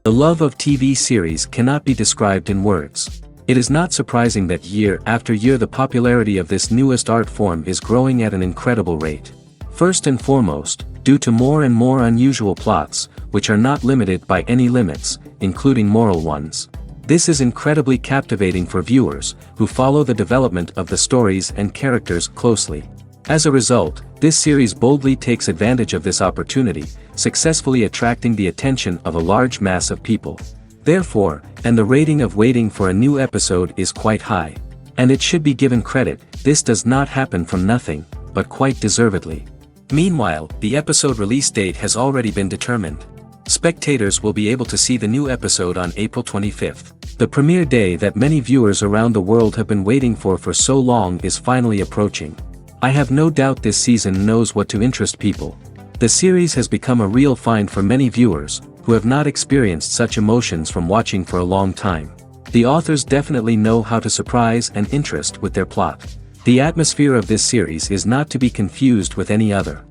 The love of TV series cannot be described in words. It is not surprising that year after year the popularity of this newest art form is growing at an incredible rate. First and foremost, due to more and more unusual plots, which are not limited by any limits, including moral ones. This is incredibly captivating for viewers, who follow the development of the stories and characters closely. As a result, this series boldly takes advantage of this opportunity, successfully attracting the attention of a large mass of people. Therefore, and the rating of waiting for a new episode is quite high. And it should be given credit, this does not happen from nothing, but quite deservedly. Meanwhile, the episode release date has already been determined. Spectators will be able to see the new episode on April 25th. The premiere day that many viewers around the world have been waiting for so long is finally approaching. I have no doubt this season knows what to interest people. The series has become a real find for many viewers, who have not experienced such emotions from watching for a long time. The authors definitely know how to surprise and interest with their plot. The atmosphere of this series is not to be confused with any other.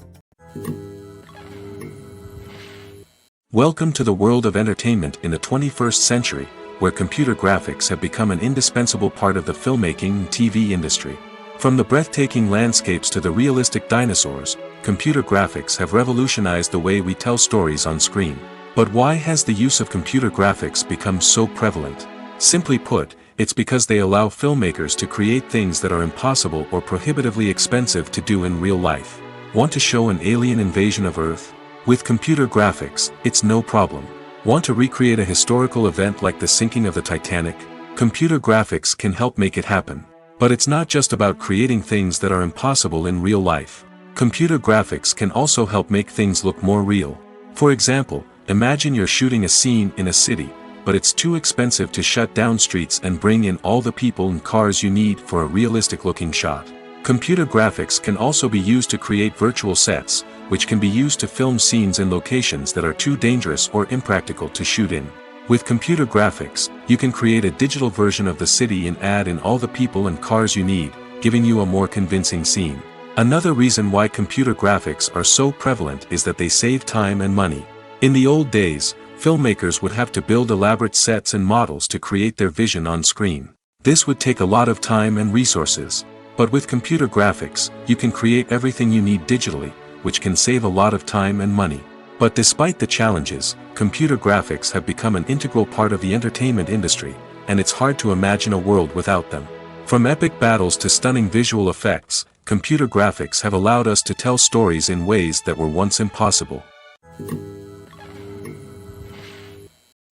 Welcome to the world of entertainment in the 21st century, where computer graphics have become an indispensable part of the filmmaking and TV industry. From the breathtaking landscapes to the realistic dinosaurs, computer graphics have revolutionized the way we tell stories on screen. But why has the use of computer graphics become so prevalent? Simply put, it's because they allow filmmakers to create things that are impossible or prohibitively expensive to do in real life. Want to show an alien invasion of Earth? With computer graphics, it's no problem. Want to recreate a historical event like the sinking of the Titanic? Computer graphics can help make it happen. But it's not just about creating things that are impossible in real life. Computer graphics can also help make things look more real. For example, imagine you're shooting a scene in a city, but it's too expensive to shut down streets and bring in all the people and cars you need for a realistic-looking shot. Computer graphics can also be used to create virtual sets, which can be used to film scenes in locations that are too dangerous or impractical to shoot in. With computer graphics, you can create a digital version of the city and add in all the people and cars you need, giving you a more convincing scene. Another reason why computer graphics are so prevalent is that they save time and money. In the old days, filmmakers would have to build elaborate sets and models to create their vision on screen. This would take a lot of time and resources. But with computer graphics, you can create everything you need digitally, which can save a lot of time and money. But despite the challenges, computer graphics have become an integral part of the entertainment industry, and it's hard to imagine a world without them. From epic battles to stunning visual effects, computer graphics have allowed us to tell stories in ways that were once impossible.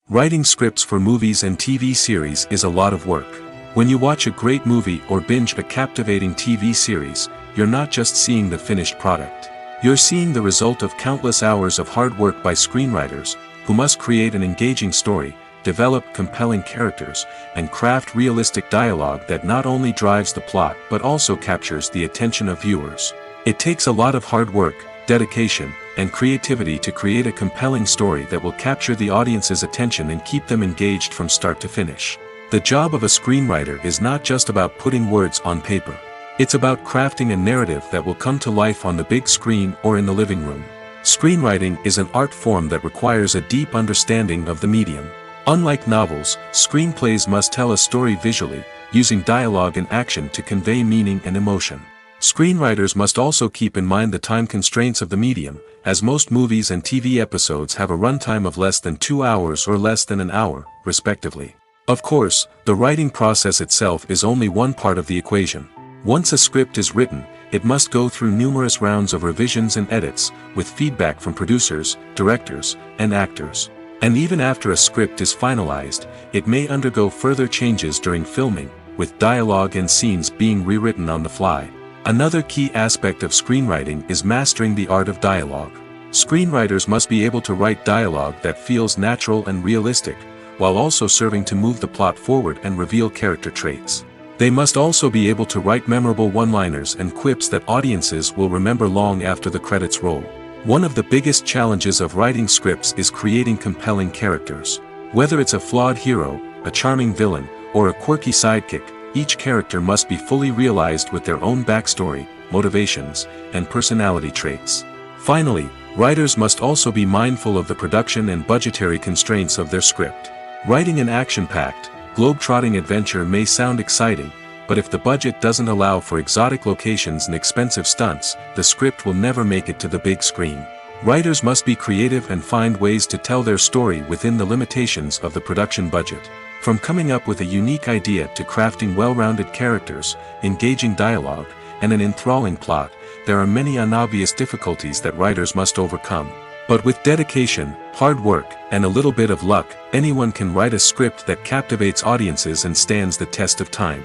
Writing scripts for movies and TV series is a lot of work. When you watch a great movie or binge a captivating TV series, you're not just seeing the finished product. You're seeing the result of countless hours of hard work by screenwriters, who must create an engaging story, develop compelling characters, and craft realistic dialogue that not only drives the plot but also captures the attention of viewers. It takes a lot of hard work, dedication, and creativity to create a compelling story that will capture the audience's attention and keep them engaged from start to finish. The job of a screenwriter is not just about putting words on paper. It's about crafting a narrative that will come to life on the big screen or in the living room. Screenwriting is an art form that requires a deep understanding of the medium. Unlike novels, screenplays must tell a story visually, using dialogue and action to convey meaning and emotion. Screenwriters must also keep in mind the time constraints of the medium, as most movies and TV episodes have a runtime of less than 2 hours or less than an hour, respectively. Of course, the writing process itself is only one part of the equation. Once a script is written, it must go through numerous rounds of revisions and edits, with feedback from producers, directors, and actors. And even after a script is finalized, it may undergo further changes during filming, with dialogue and scenes being rewritten on the fly. Another key aspect of screenwriting is mastering the art of dialogue. Screenwriters must be able to write dialogue that feels natural and realistic, while also serving to move the plot forward and reveal character traits. They must also be able to write memorable one-liners and quips that audiences will remember long after the credits roll. One of the biggest challenges of writing scripts is creating compelling characters. Whether it's a flawed hero, a charming villain, or a quirky sidekick, each character must be fully realized with their own backstory, motivations, and personality traits. Finally, Writers must also be mindful of the production and budgetary constraints of their script. Writing an action-packed, globe-trotting adventure may sound exciting, but if the budget doesn't allow for exotic locations and expensive stunts, the script will never make it to the big screen. Writers must be creative and find ways to tell their story within the limitations of the production budget. From coming up with a unique idea to crafting well-rounded characters, engaging dialogue, and an enthralling plot, there are many unobvious difficulties that writers must overcome. But with dedication, hard work, and a little bit of luck, anyone can write a script that captivates audiences and stands the test of time.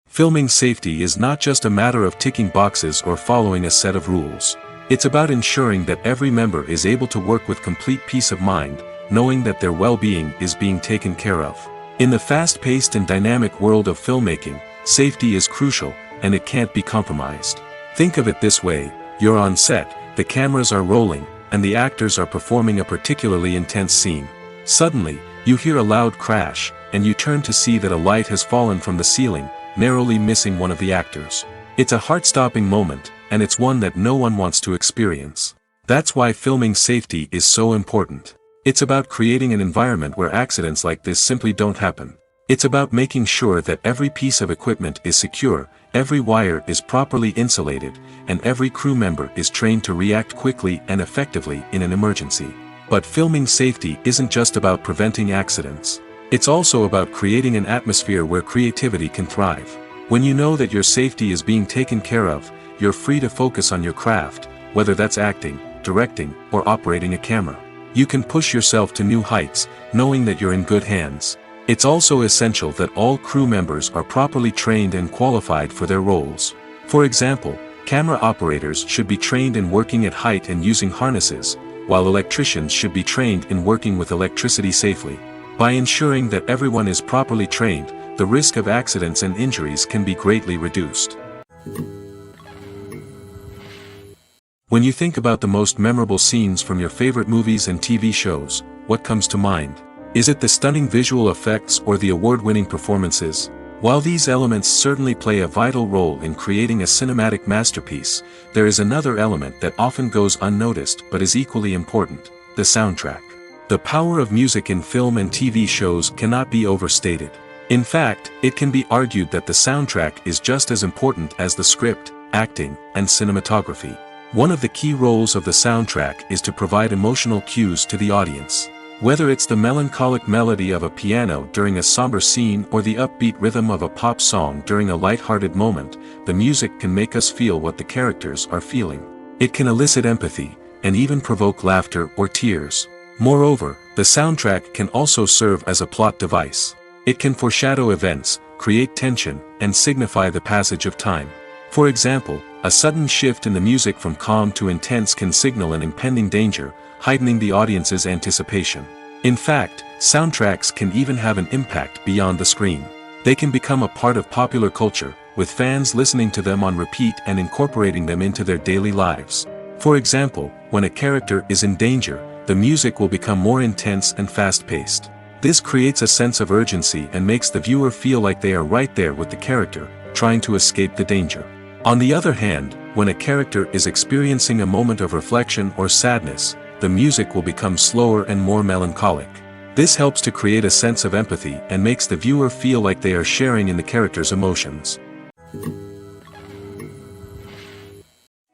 Filming safety is not just a matter of ticking boxes or following a set of rules. It's about ensuring that every member is able to work with complete peace of mind, knowing that their well-being is being taken care of. In the fast-paced and dynamic world of filmmaking, safety is crucial, and it can't be compromised. Think of it this way: you're on set, the cameras are rolling, and the actors are performing a particularly intense scene. Suddenly, you hear a loud crash, and you turn to see that a light has fallen from the ceiling, narrowly missing one of the actors. It's a heart-stopping moment, and it's one that no one wants to experience. That's why filming safety is so important. It's about creating an environment where accidents like this simply don't happen. It's about making sure that every piece of equipment is secure, every wire is properly insulated, and every crew member is trained to react quickly and effectively in an emergency. But filming safety isn't just about preventing accidents. It's also about creating an atmosphere where creativity can thrive. When you know that your safety is being taken care of, you're free to focus on your craft, whether that's acting, directing, or operating a camera. You can push yourself to new heights, knowing that you're in good hands. It's also essential that all crew members are properly trained and qualified for their roles. For example, camera operators should be trained in working at height and using harnesses, while electricians should be trained in working with electricity safely. By ensuring that everyone is properly trained, the risk of accidents and injuries can be greatly reduced. When you think about the most memorable scenes from your favorite movies and TV shows, what comes to mind? Is it the stunning visual effects or the award-winning performances? While these elements certainly play a vital role in creating a cinematic masterpiece, there is another element that often goes unnoticed but is equally important: the soundtrack. The power of music in film and TV shows cannot be overstated. In fact, it can be argued that the soundtrack is just as important as the script, acting, and cinematography. One of the key roles of the soundtrack is to provide emotional cues to the audience. Whether it's the melancholic melody of a piano during a somber scene or the upbeat rhythm of a pop song during a light-hearted moment, the music can make us feel what the characters are feeling. It can elicit empathy, and even provoke laughter or tears. Moreover, the soundtrack can also serve as a plot device. It can foreshadow events, create tension, and signify the passage of time. For example, a sudden shift in the music from calm to intense can signal an impending danger, heightening the audience's anticipation. In fact, soundtracks can even have an impact beyond the screen. They can become a part of popular culture, with fans listening to them on repeat and incorporating them into their daily lives. For example, when a character is in danger, the music will become more intense and fast-paced. This creates a sense of urgency and makes the viewer feel like they are right there with the character, trying to escape the danger. On the other hand, when a character is experiencing a moment of reflection or sadness, the music will become slower and more melancholic. This helps to create a sense of empathy and makes the viewer feel like they are sharing in the character's emotions.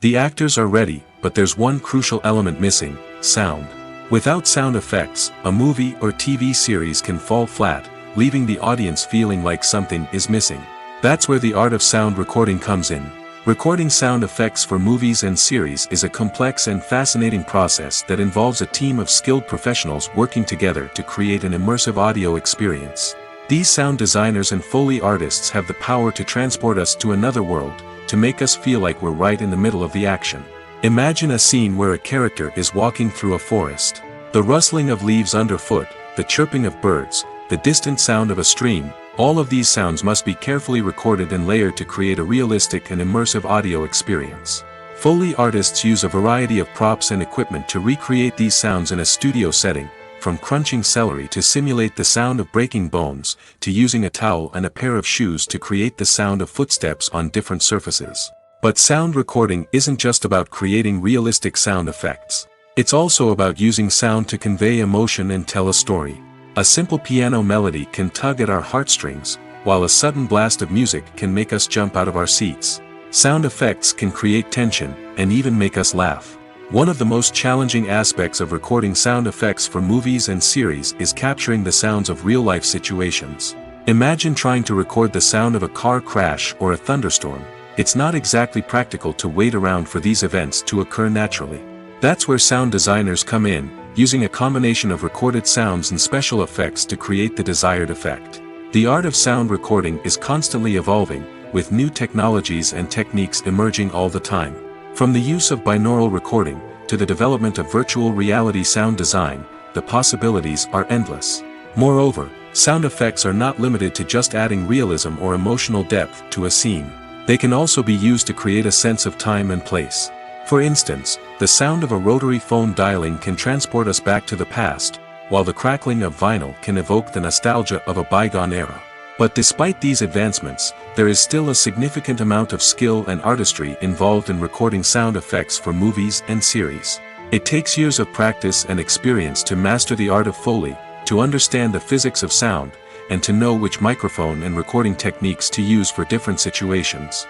The actors are ready, but there's one crucial element missing: sound. Without sound effects, a movie or TV series can fall flat, leaving the audience feeling like something is missing. That's where the art of sound recording comes in. Recording sound effects for movies and series is a complex and fascinating process that involves a team of skilled professionals working together to create an immersive audio experience. These sound designers and Foley artists have the power to transport us to another world, to make us feel like we're right in the middle of the action. Imagine a scene where a character is walking through a forest. The rustling of leaves underfoot, the chirping of birds, the distant sound of a stream, all of these sounds must be carefully recorded and layered to create a realistic and immersive audio experience. Foley artists use a variety of props and equipment to recreate these sounds in a studio setting, from crunching celery to simulate the sound of breaking bones, to using a towel and a pair of shoes to create the sound of footsteps on different surfaces. But sound recording isn't just about creating realistic sound effects. It's also about using sound to convey emotion and tell a story. A simple piano melody can tug at our heartstrings, while a sudden blast of music can make us jump out of our seats. Sound effects can create tension, and even make us laugh. One of the most challenging aspects of recording sound effects for movies and series is capturing the sounds of real-life situations. Imagine trying to record the sound of a car crash or a thunderstorm. It's not exactly practical to wait around for these events to occur naturally. That's where sound designers come in, using a combination of recorded sounds and special effects to create the desired effect. The art of sound recording is constantly evolving, with new technologies and techniques emerging all the time. From the use of binaural recording, to the development of virtual reality sound design, the possibilities are endless. Moreover, sound effects are not limited to just adding realism or emotional depth to a scene. They can also be used to create a sense of time and place. For instance, the sound of a rotary phone dialing can transport us back to the past, while the crackling of vinyl can evoke the nostalgia of a bygone era. But despite these advancements, there is still a significant amount of skill and artistry involved in recording sound effects for movies and series. It takes years of practice and experience to master the art of Foley, to understand the physics of sound, and to know which microphone and recording techniques to use for different situations.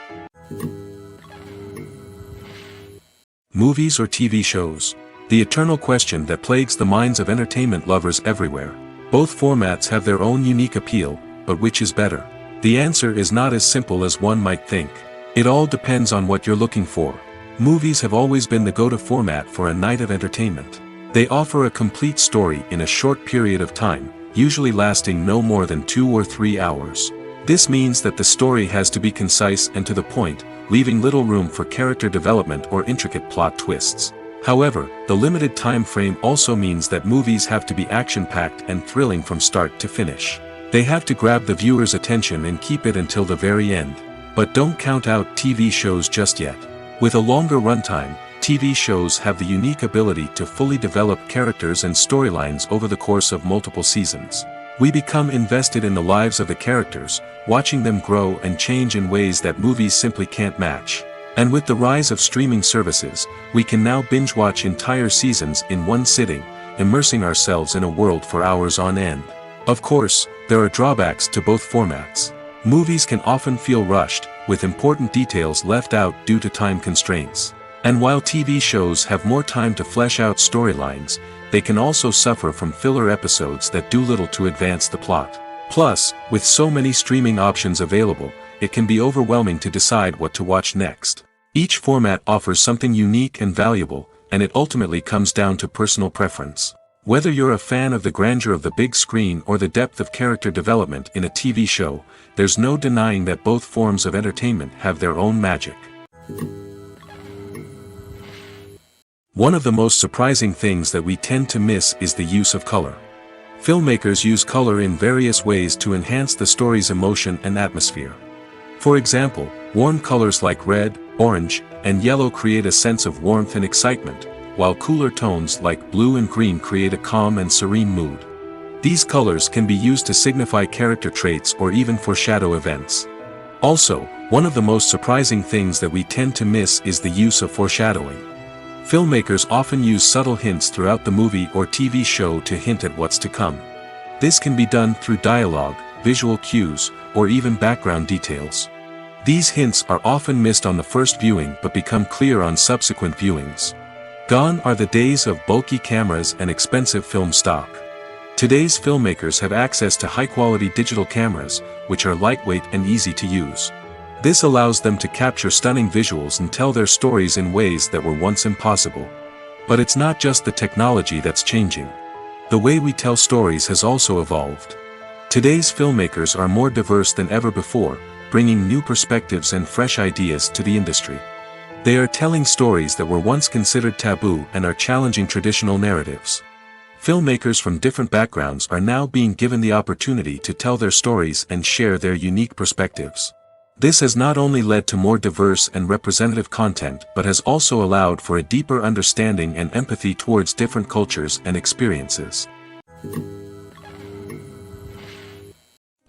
Movies or TV shows? The eternal question that plagues the minds of entertainment lovers everywhere. Both formats have their own unique appeal, but which is better? The answer is not as simple as one might think. It all depends on what you're looking for. Movies have always been the go-to format for a night of entertainment. They offer a complete story in a short period of time, usually lasting no more than 2 or 3 hours. This means that the story has to be concise and to the point, leaving little room for character development or intricate plot twists. However, the limited time frame also means that movies have to be action-packed and thrilling from start to finish. They have to grab the viewer's attention and keep it until the very end. But don't count out TV shows just yet. With a longer runtime, TV shows have the unique ability to fully develop characters and storylines over the course of multiple seasons. We become invested in the lives of the characters, watching them grow and change in ways that movies simply can't match. And with the rise of streaming services, we can now binge-watch entire seasons in one sitting, immersing ourselves in a world for hours on end. Of course, there are drawbacks to both formats. Movies can often feel rushed, with important details left out due to time constraints. And while TV shows have more time to flesh out storylines, they can also suffer from filler episodes that do little to advance the plot. Plus, with so many streaming options available, it can be overwhelming to decide what to watch next. Each format offers something unique and valuable, and it ultimately comes down to personal preference. Whether you're a fan of the grandeur of the big screen or the depth of character development in a TV show, there's no denying that both forms of entertainment have their own magic. One of the most surprising things that we tend to miss is the use of color. Filmmakers use color in various ways to enhance the story's emotion and atmosphere. For example, warm colors like red, orange, and yellow create a sense of warmth and excitement, while cooler tones like blue and green create a calm and serene mood. These colors can be used to signify character traits or even foreshadow events. Also, one of the most surprising things that we tend to miss is the use of foreshadowing. Filmmakers often use subtle hints throughout the movie or TV show to hint at what's to come. This can be done through dialogue, visual cues, or even background details. These hints are often missed on the first viewing but become clear on subsequent viewings. Gone are the days of bulky cameras and expensive film stock. Today's filmmakers have access to high-quality digital cameras, which are lightweight and easy to use. This allows them to capture stunning visuals and tell their stories in ways that were once impossible. But it's not just the technology that's changing. The way we tell stories has also evolved. Today's filmmakers are more diverse than ever before, bringing new perspectives and fresh ideas to the industry. They are telling stories that were once considered taboo and are challenging traditional narratives. Filmmakers from different backgrounds are now being given the opportunity to tell their stories and share their unique perspectives. This has not only led to more diverse and representative content but has also allowed for a deeper understanding and empathy towards different cultures and experiences.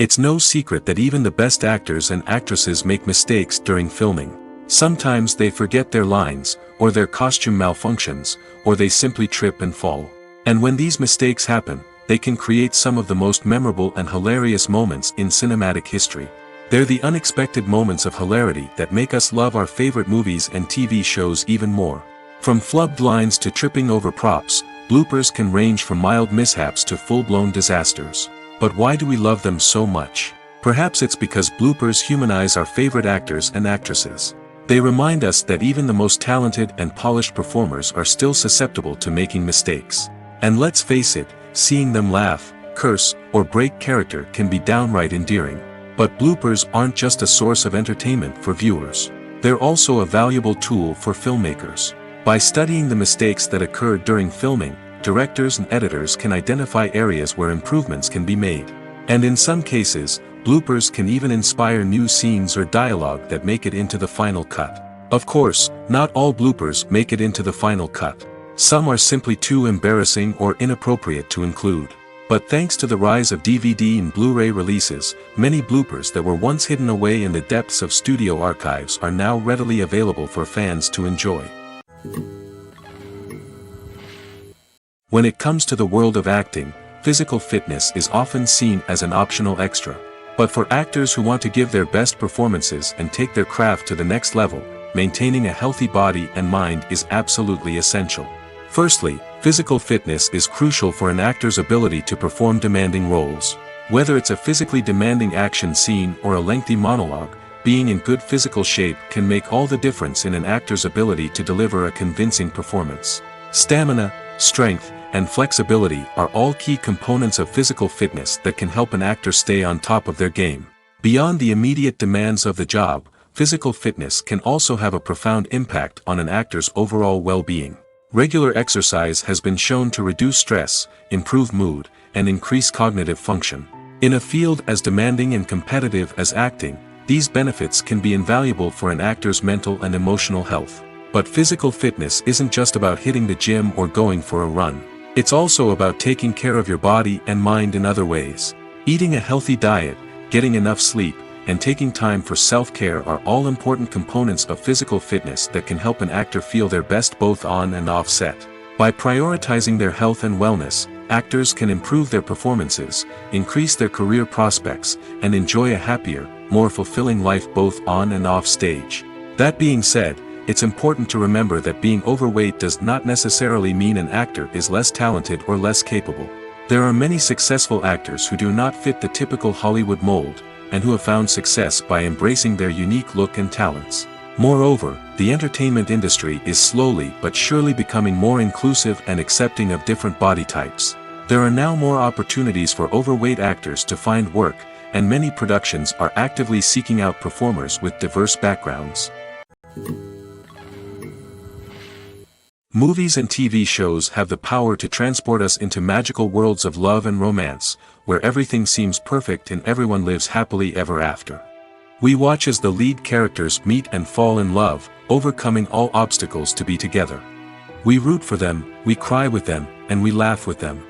It's no secret that even the best actors and actresses make mistakes during filming. Sometimes they forget their lines, or their costume malfunctions, or they simply trip and fall. And when these mistakes happen, they can create some of the most memorable and hilarious moments in cinematic history. They're the unexpected moments of hilarity that make us love our favorite movies and TV shows even more. From flubbed lines to tripping over props, bloopers can range from mild mishaps to full-blown disasters. But why do we love them so much? Perhaps it's because bloopers humanize our favorite actors and actresses. They remind us that even the most talented and polished performers are still susceptible to making mistakes. And let's face it, seeing them laugh, curse, or break character can be downright endearing. But bloopers aren't just a source of entertainment for viewers. They're also a valuable tool for filmmakers. By studying the mistakes that occurred during filming, directors and editors can identify areas where improvements can be made. And in some cases, bloopers can even inspire new scenes or dialogue that make it into the final cut. Of course, not all bloopers make it into the final cut. Some are simply too embarrassing or inappropriate to include. But thanks to the rise of DVD and Blu-ray releases, many bloopers that were once hidden away in the depths of studio archives are now readily available for fans to enjoy. When it comes to the world of acting, physical fitness is often seen as an optional extra. But for actors who want to give their best performances and take their craft to the next level, maintaining a healthy body and mind is absolutely essential. Firstly, physical fitness is crucial for an actor's ability to perform demanding roles. Whether it's a physically demanding action scene or a lengthy monologue, being in good physical shape can make all the difference in an actor's ability to deliver a convincing performance. Stamina, strength, and flexibility are all key components of physical fitness that can help an actor stay on top of their game. Beyond the immediate demands of the job, physical fitness can also have a profound impact on an actor's overall well-being. Regular exercise has been shown to reduce stress, improve mood, and increase cognitive function. In a field as demanding and competitive as acting, these benefits can be invaluable for an actor's mental and emotional health. But physical fitness isn't just about hitting the gym or going for a run. It's also about taking care of your body and mind in other ways. Eating a healthy diet, getting enough sleep, and taking time for self-care are all important components of physical fitness that can help an actor feel their best both on and off set. By prioritizing their health and wellness, actors can improve their performances, increase their career prospects, and enjoy a happier, more fulfilling life both on and off stage. That being said, it's important to remember that being overweight does not necessarily mean an actor is less talented or less capable. There are many successful actors who do not fit the typical Hollywood mold, and who have found success by embracing their unique look and talents. Moreover, the entertainment industry is slowly but surely becoming more inclusive and accepting of different body types. There are now more opportunities for overweight actors to find work, and many productions are actively seeking out performers with diverse backgrounds. Movies and TV shows have the power to transport us into magical worlds of love and romance, where everything seems perfect and everyone lives happily ever after. We watch as the lead characters meet and fall in love, overcoming all obstacles to be together. We root for them, we cry with them, and we laugh with them.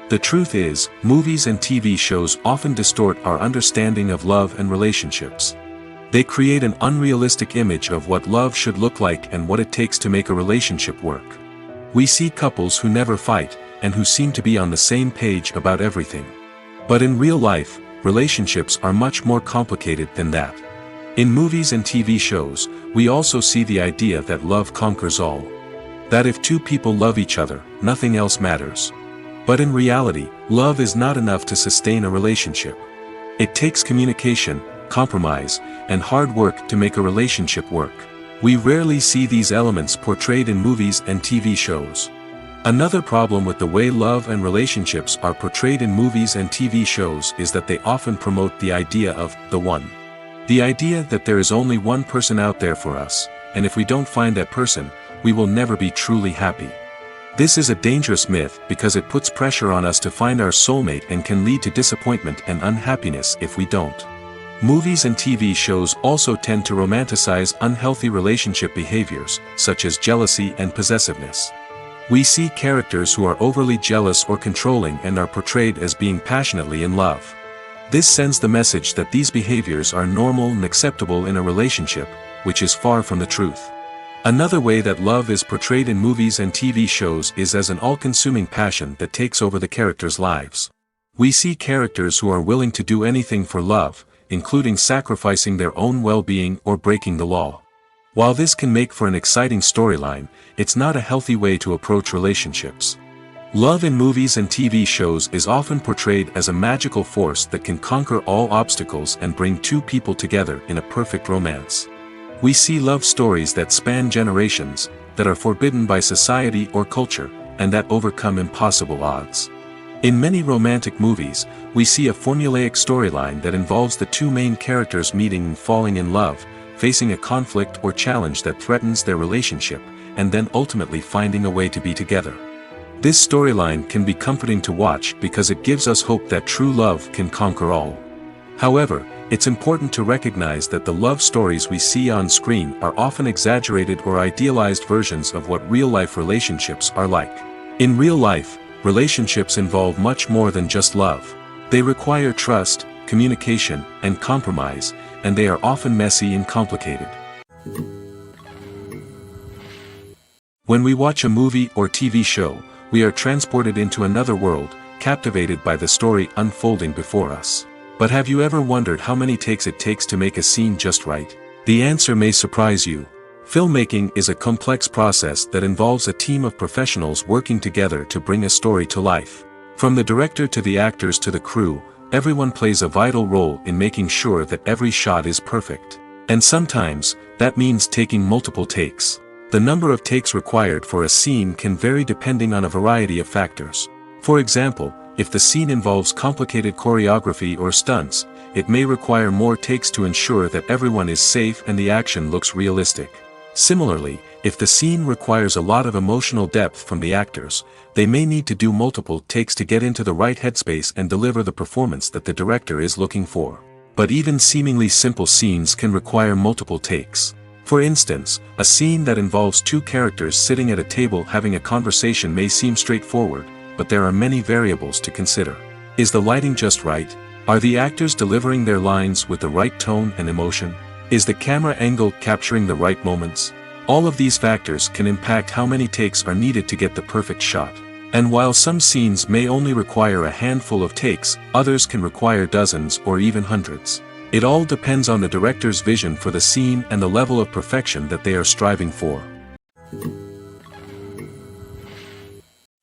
The truth is, movies and TV shows often distort our understanding of love and relationships. They create an unrealistic image of what love should look like and what it takes to make a relationship work. We see couples who never fight, and who seem to be on the same page about everything. But in real life, relationships are much more complicated than that. In movies and TV shows, we also see the idea that love conquers all. That if two people love each other, nothing else matters. But in reality, love is not enough to sustain a relationship. It takes communication, compromise, and hard work to make a relationship work. We rarely see these elements portrayed in movies and TV shows. Another problem with the way love and relationships are portrayed in movies and TV shows is that they often promote the idea of the one. The idea that there is only one person out there for us, and if we don't find that person, we will never be truly happy. This is a dangerous myth because it puts pressure on us to find our soulmate and can lead to disappointment and unhappiness if we don't. Movies and TV shows also tend to romanticize unhealthy relationship behaviors, such as jealousy and possessiveness. We see characters who are overly jealous or controlling and are portrayed as being passionately in love. This sends the message that these behaviors are normal and acceptable in a relationship, which is far from the truth. Another way that love is portrayed in movies and TV shows is as an all-consuming passion that takes over the characters' lives. We see characters who are willing to do anything for love, including sacrificing their own well-being or breaking the law. While this can make for an exciting storyline, it's not a healthy way to approach relationships. Love in movies and TV shows is often portrayed as a magical force that can conquer all obstacles and bring two people together in a perfect romance. We see love stories that span generations, that are forbidden by society or culture, and that overcome impossible odds. In many romantic movies, we see a formulaic storyline that involves the two main characters meeting and falling in love, facing a conflict or challenge that threatens their relationship, and then ultimately finding a way to be together. This storyline can be comforting to watch because it gives us hope that true love can conquer all. However, it's important to recognize that the love stories we see on screen are often exaggerated or idealized versions of what real-life relationships are like. In real life, relationships involve much more than just love. They require trust, communication, and compromise, and they are often messy and complicated. When we watch a movie or TV show, we are transported into another world, captivated by the story unfolding before us. But have you ever wondered how many takes it takes to make a scene just right? The answer may surprise you. Filmmaking is a complex process that involves a team of professionals working together to bring a story to life. From the director to the actors to the crew, everyone plays a vital role in making sure that every shot is perfect. And sometimes, that means taking multiple takes. The number of takes required for a scene can vary depending on a variety of factors. For example, if the scene involves complicated choreography or stunts, it may require more takes to ensure that everyone is safe and the action looks realistic. Similarly, if the scene requires a lot of emotional depth from the actors, they may need to do multiple takes to get into the right headspace and deliver the performance that the director is looking for. But even seemingly simple scenes can require multiple takes. For instance, a scene that involves two characters sitting at a table having a conversation may seem straightforward, but there are many variables to consider. Is the lighting just right? Are the actors delivering their lines with the right tone and emotion? Is the camera angle capturing the right moments? All of these factors can impact how many takes are needed to get the perfect shot. And while some scenes may only require a handful of takes, others can require dozens or even hundreds. It all depends on the director's vision for the scene and the level of perfection that they are striving for.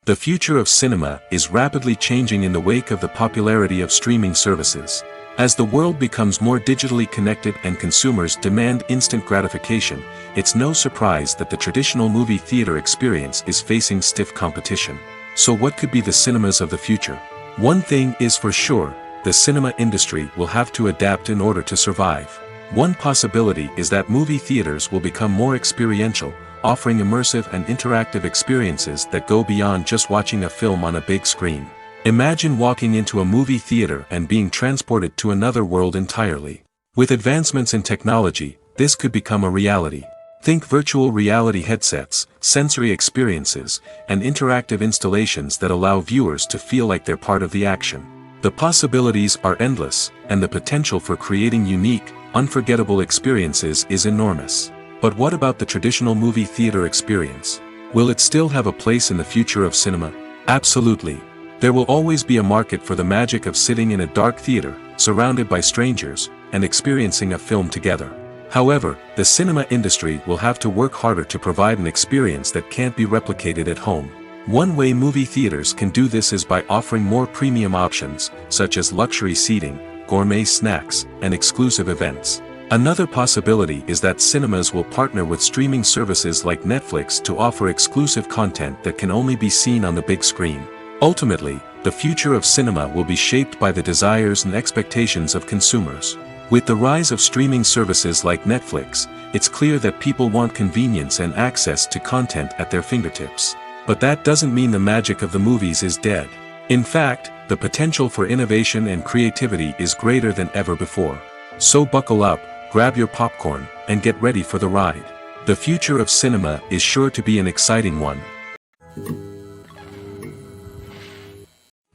The future of cinema is rapidly changing in the wake of the popularity of streaming services. As the world becomes more digitally connected and consumers demand instant gratification, it's no surprise that the traditional movie theater experience is facing stiff competition. So what could be the cinemas of the future? One thing is for sure, the cinema industry will have to adapt in order to survive. One possibility is that movie theaters will become more experiential, offering immersive and interactive experiences that go beyond just watching a film on a big screen. Imagine walking into a movie theater and being transported to another world entirely. With advancements in technology, this could become a reality. Think virtual reality headsets, sensory experiences, and interactive installations that allow viewers to feel like they're part of the action. The possibilities are endless, and the potential for creating unique, unforgettable experiences is enormous. But what about the traditional movie theater experience? Will it still have a place in the future of cinema? Absolutely. There will always be a market for the magic of sitting in a dark theater, surrounded by strangers, and experiencing a film together. However, the cinema industry will have to work harder to provide an experience that can't be replicated at home. One way movie theaters can do this is by offering more premium options, such as luxury seating, gourmet snacks, and exclusive events. Another possibility is that cinemas will partner with streaming services like Netflix to offer exclusive content that can only be seen on the big screen. Ultimately, the future of cinema will be shaped by the desires and expectations of consumers. With the rise of streaming services like Netflix, it's clear that people want convenience and access to content at their fingertips. But that doesn't mean the magic of the movies is dead. In fact, the potential for innovation and creativity is greater than ever before. So buckle up, grab your popcorn, and get ready for the ride. The future of cinema is sure to be an exciting one.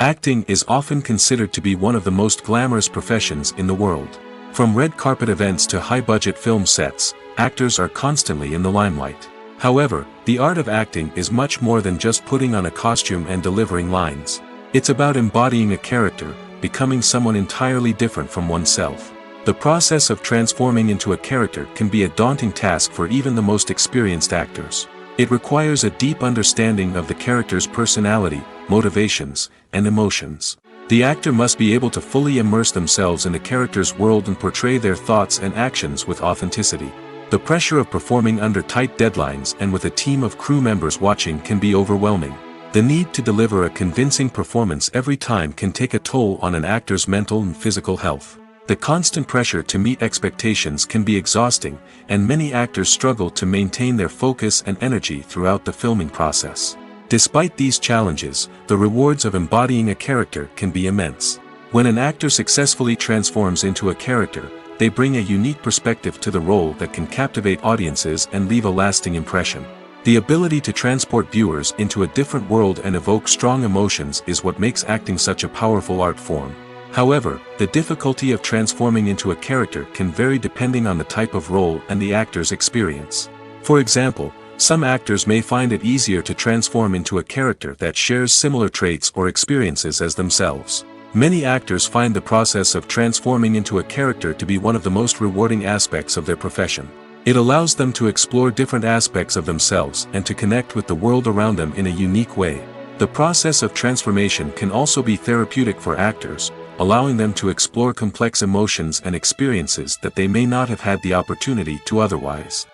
Acting is often considered to be one of the most glamorous professions in the world. From red carpet events to high-budget film sets, actors are constantly in the limelight. However, the art of acting is much more than just putting on a costume and delivering lines. It's about embodying a character, becoming someone entirely different from oneself. The process of transforming into a character can be a daunting task for even the most experienced actors. It requires a deep understanding of the character's personality, motivations, and emotions. The actor must be able to fully immerse themselves in the character's world and portray their thoughts and actions with authenticity. The pressure of performing under tight deadlines and with a team of crew members watching can be overwhelming. The need to deliver a convincing performance every time can take a toll on an actor's mental and physical health. The constant pressure to meet expectations can be exhausting, and many actors struggle to maintain their focus and energy throughout the filming process. Despite these challenges, the rewards of embodying a character can be immense. When an actor successfully transforms into a character, they bring a unique perspective to the role that can captivate audiences and leave a lasting impression. The ability to transport viewers into a different world and evoke strong emotions is what makes acting such a powerful art form. However, the difficulty of transforming into a character can vary depending on the type of role and the actor's experience. For example, some actors may find it easier to transform into a character that shares similar traits or experiences as themselves. Many actors find the process of transforming into a character to be one of the most rewarding aspects of their profession. It allows them to explore different aspects of themselves and to connect with the world around them in a unique way. The process of transformation can also be therapeutic for actors, allowing them to explore complex emotions and experiences that they may not have had the opportunity to otherwise.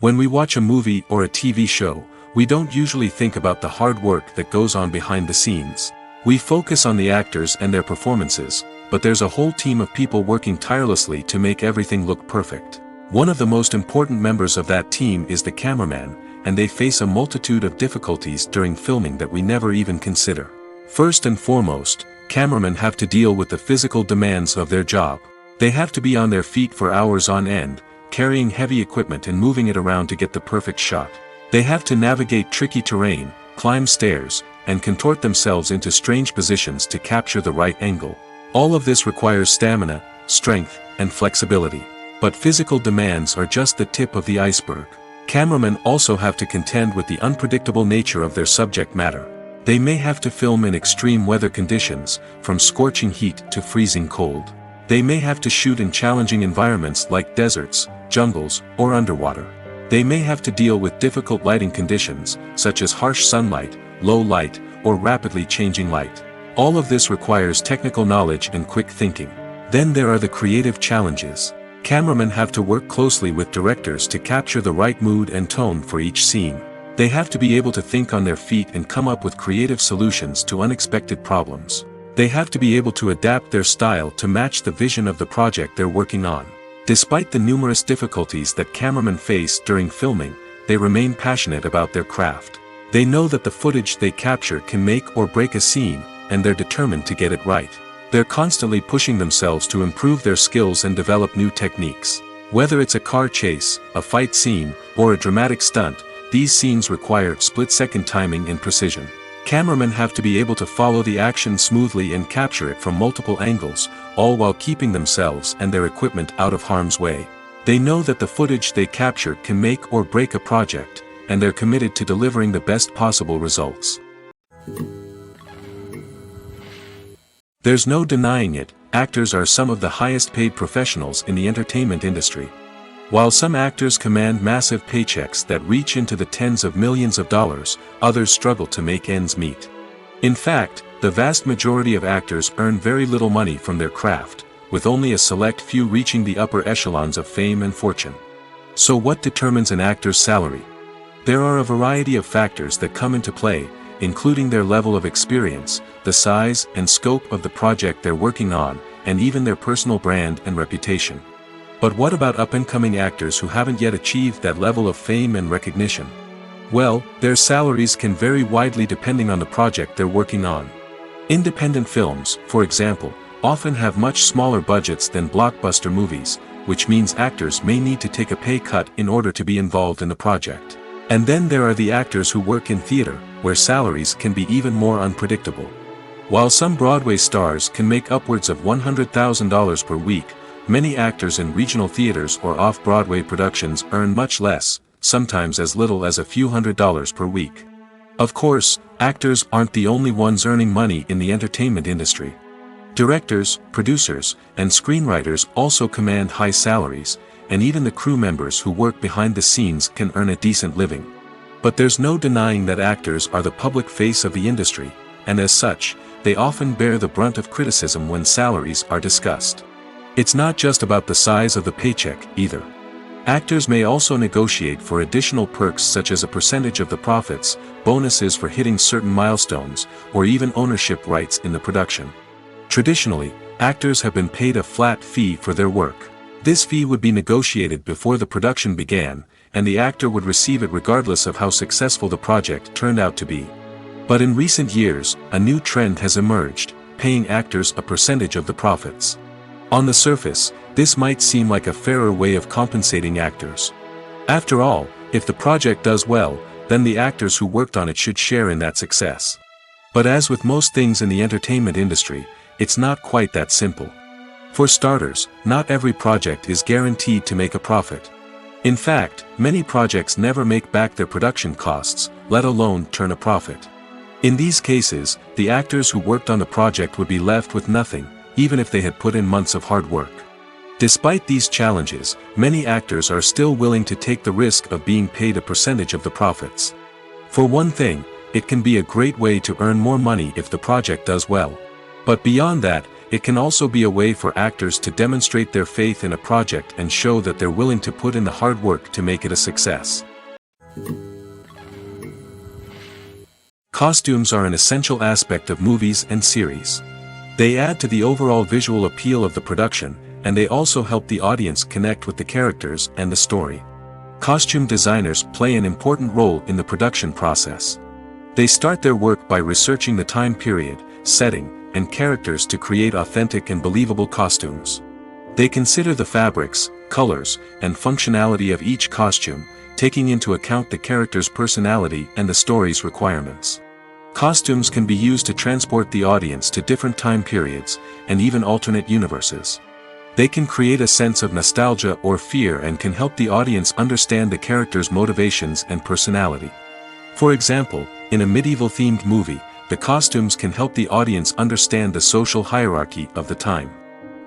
When we watch a movie or a TV show, we don't usually think about the hard work that goes on behind the scenes. We focus on the actors and their performances, but there's a whole team of people working tirelessly to make everything look perfect. One of the most important members of that team is the cameraman, and they face a multitude of difficulties during filming that we never even consider. First and foremost, cameramen have to deal with the physical demands of their job. They have to be on their feet for hours on end, carrying heavy equipment and moving it around to get the perfect shot. They have to navigate tricky terrain, climb stairs, and contort themselves into strange positions to capture the right angle. All of this requires stamina, strength, and flexibility. But physical demands are just the tip of the iceberg. Cameramen also have to contend with the unpredictable nature of their subject matter. They may have to film in extreme weather conditions, from scorching heat to freezing cold. They may have to shoot in challenging environments like deserts, jungles, or underwater. They may have to deal with difficult lighting conditions, such as harsh sunlight, low light, or rapidly changing light. All of this requires technical knowledge and quick thinking. Then there are the creative challenges. Cameramen have to work closely with directors to capture the right mood and tone for each scene. They have to be able to think on their feet and come up with creative solutions to unexpected problems. They have to be able to adapt their style to match the vision of the project they're working on. Despite the numerous difficulties that cameramen face during filming, they remain passionate about their craft. They know that the footage they capture can make or break a scene, and they're determined to get it right. They're constantly pushing themselves to improve their skills and develop new techniques. Whether it's a car chase, a fight scene, or a dramatic stunt, these scenes require split-second timing and precision. Cameramen have to be able to follow the action smoothly and capture it from multiple angles, all while keeping themselves and their equipment out of harm's way. They know that the footage they capture can make or break a project, and they're committed to delivering the best possible results. There's no denying it, actors are some of the highest paid professionals in the entertainment industry. While some actors command massive paychecks that reach into the tens of millions of dollars, others struggle to make ends meet. In fact, the vast majority of actors earn very little money from their craft, with only a select few reaching the upper echelons of fame and fortune. So what determines an actor's salary? There are a variety of factors that come into play, including their level of experience, the size and scope of the project they're working on, and even their personal brand and reputation. But what about up-and-coming actors who haven't yet achieved that level of fame and recognition? Well, their salaries can vary widely depending on the project they're working on. Independent films, for example, often have much smaller budgets than blockbuster movies, which means actors may need to take a pay cut in order to be involved in the project. And then there are the actors who work in theater, where salaries can be even more unpredictable. While some Broadway stars can make upwards of $100,000 per week, many actors in regional theaters or off-Broadway productions earn much less, sometimes as little as a few $100s per week. Of course, actors aren't the only ones earning money in the entertainment industry. Directors, producers, and screenwriters also command high salaries, and even the crew members who work behind the scenes can earn a decent living. But there's no denying that actors are the public face of the industry, and as such, they often bear the brunt of criticism when salaries are discussed. It's not just about the size of the paycheck, either. Actors may also negotiate for additional perks such as a percentage of the profits, bonuses for hitting certain milestones, or even ownership rights in the production. Traditionally, actors have been paid a flat fee for their work. This fee would be negotiated before the production began, and the actor would receive it regardless of how successful the project turned out to be. But in recent years, a new trend has emerged, paying actors a percentage of the profits. On the surface, this might seem like a fairer way of compensating actors. After all, if the project does well, then the actors who worked on it should share in that success. But as with most things in the entertainment industry, it's not quite that simple. For starters, not every project is guaranteed to make a profit. In fact, many projects never make back their production costs, let alone turn a profit. In these cases, the actors who worked on the project would be left with nothing, even if they had put in months of hard work. Despite these challenges, many actors are still willing to take the risk of being paid a percentage of the profits. For one thing, it can be a great way to earn more money if the project does well. But beyond that, it can also be a way for actors to demonstrate their faith in a project and show that they're willing to put in the hard work to make it a success. Costumes are an essential aspect of movies and series. They add to the overall visual appeal of the production, and they also help the audience connect with the characters and the story. Costume designers play an important role in the production process. They start their work by researching the time period, setting, and characters to create authentic and believable costumes. They consider the fabrics, colors, and functionality of each costume, taking into account the character's personality and the story's requirements. Costumes can be used to transport the audience to different time periods, and even alternate universes. They can create a sense of nostalgia or fear and can help the audience understand the character's motivations and personality. For example, in a medieval-themed movie, the costumes can help the audience understand the social hierarchy of the time.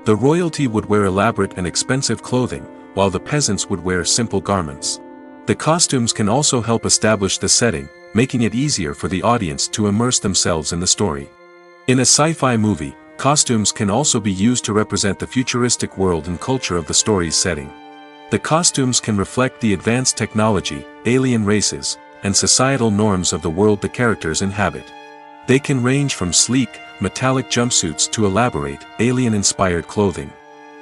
The royalty would wear elaborate and expensive clothing, while the peasants would wear simple garments. The costumes can also help establish the setting, making it easier for the audience to immerse themselves in the story. In a sci-fi movie, costumes can also be used to represent the futuristic world and culture of the story's setting. The costumes can reflect the advanced technology, alien races, and societal norms of the world the characters inhabit. They can range from sleek, metallic jumpsuits to elaborate, alien-inspired clothing.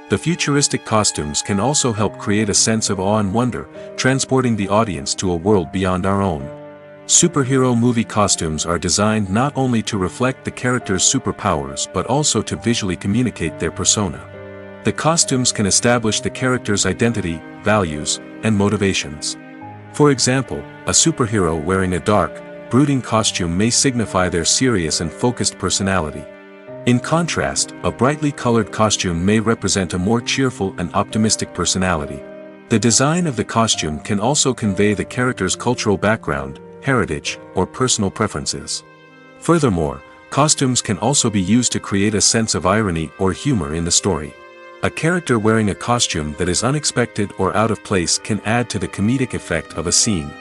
The futuristic costumes can also help create a sense of awe and wonder, transporting the audience to a world beyond our own. Superhero movie costumes are designed not only to reflect the character's superpowers but also to visually communicate their persona. The costumes can establish the character's identity, values, and motivations. For example, a superhero wearing a dark, brooding costume may signify their serious and focused personality. In contrast, a brightly colored costume may represent a more cheerful and optimistic personality. The design of the costume can also convey the character's cultural background, heritage, or personal preferences. Furthermore, costumes can also be used to create a sense of irony or humor in the story. A character wearing a costume that is unexpected or out of place can add to the comedic effect of a scene.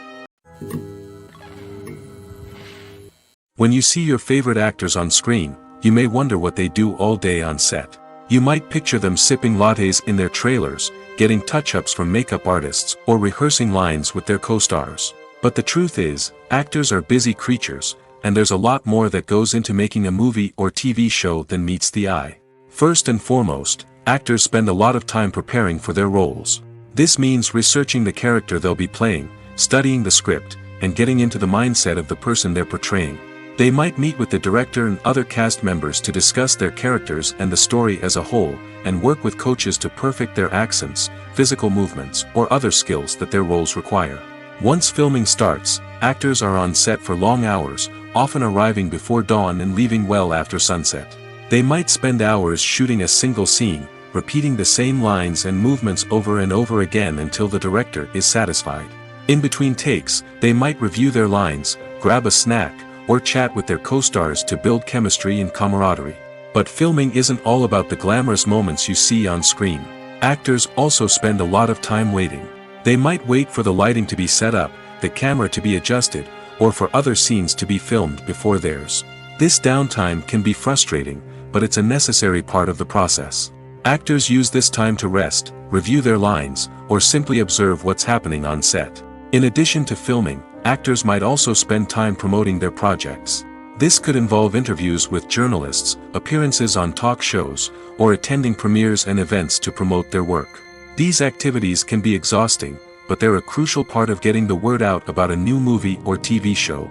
When you see your favorite actors on screen, you may wonder what they do all day on set. You might picture them sipping lattes in their trailers, getting touch-ups from makeup artists, or rehearsing lines with their co-stars. But the truth is, actors are busy creatures, and there's a lot more that goes into making a movie or TV show than meets the eye. First and foremost, actors spend a lot of time preparing for their roles. This means researching the character they'll be playing, studying the script, and getting into the mindset of the person they're portraying. They might meet with the director and other cast members to discuss their characters and the story as a whole, and work with coaches to perfect their accents, physical movements, or other skills that their roles require. Once filming starts, actors are on set for long hours, often arriving before dawn and leaving well after sunset. They might spend hours shooting a single scene, repeating the same lines and movements over and over again until the director is satisfied. In between takes, they might review their lines, grab a snack, or chat with their co-stars to build chemistry and camaraderie. But filming isn't all about the glamorous moments you see on screen. Actors also spend a lot of time waiting. They might wait for the lighting to be set up, the camera to be adjusted, or for other scenes to be filmed before theirs. This downtime can be frustrating, but it's a necessary part of the process. Actors use this time to rest, review their lines, or simply observe what's happening on set. In addition to filming, actors might also spend time promoting their projects. This could involve interviews with journalists, appearances on talk shows, or attending premieres and events to promote their work. These activities can be exhausting, but they're a crucial part of getting the word out about a new movie or TV show.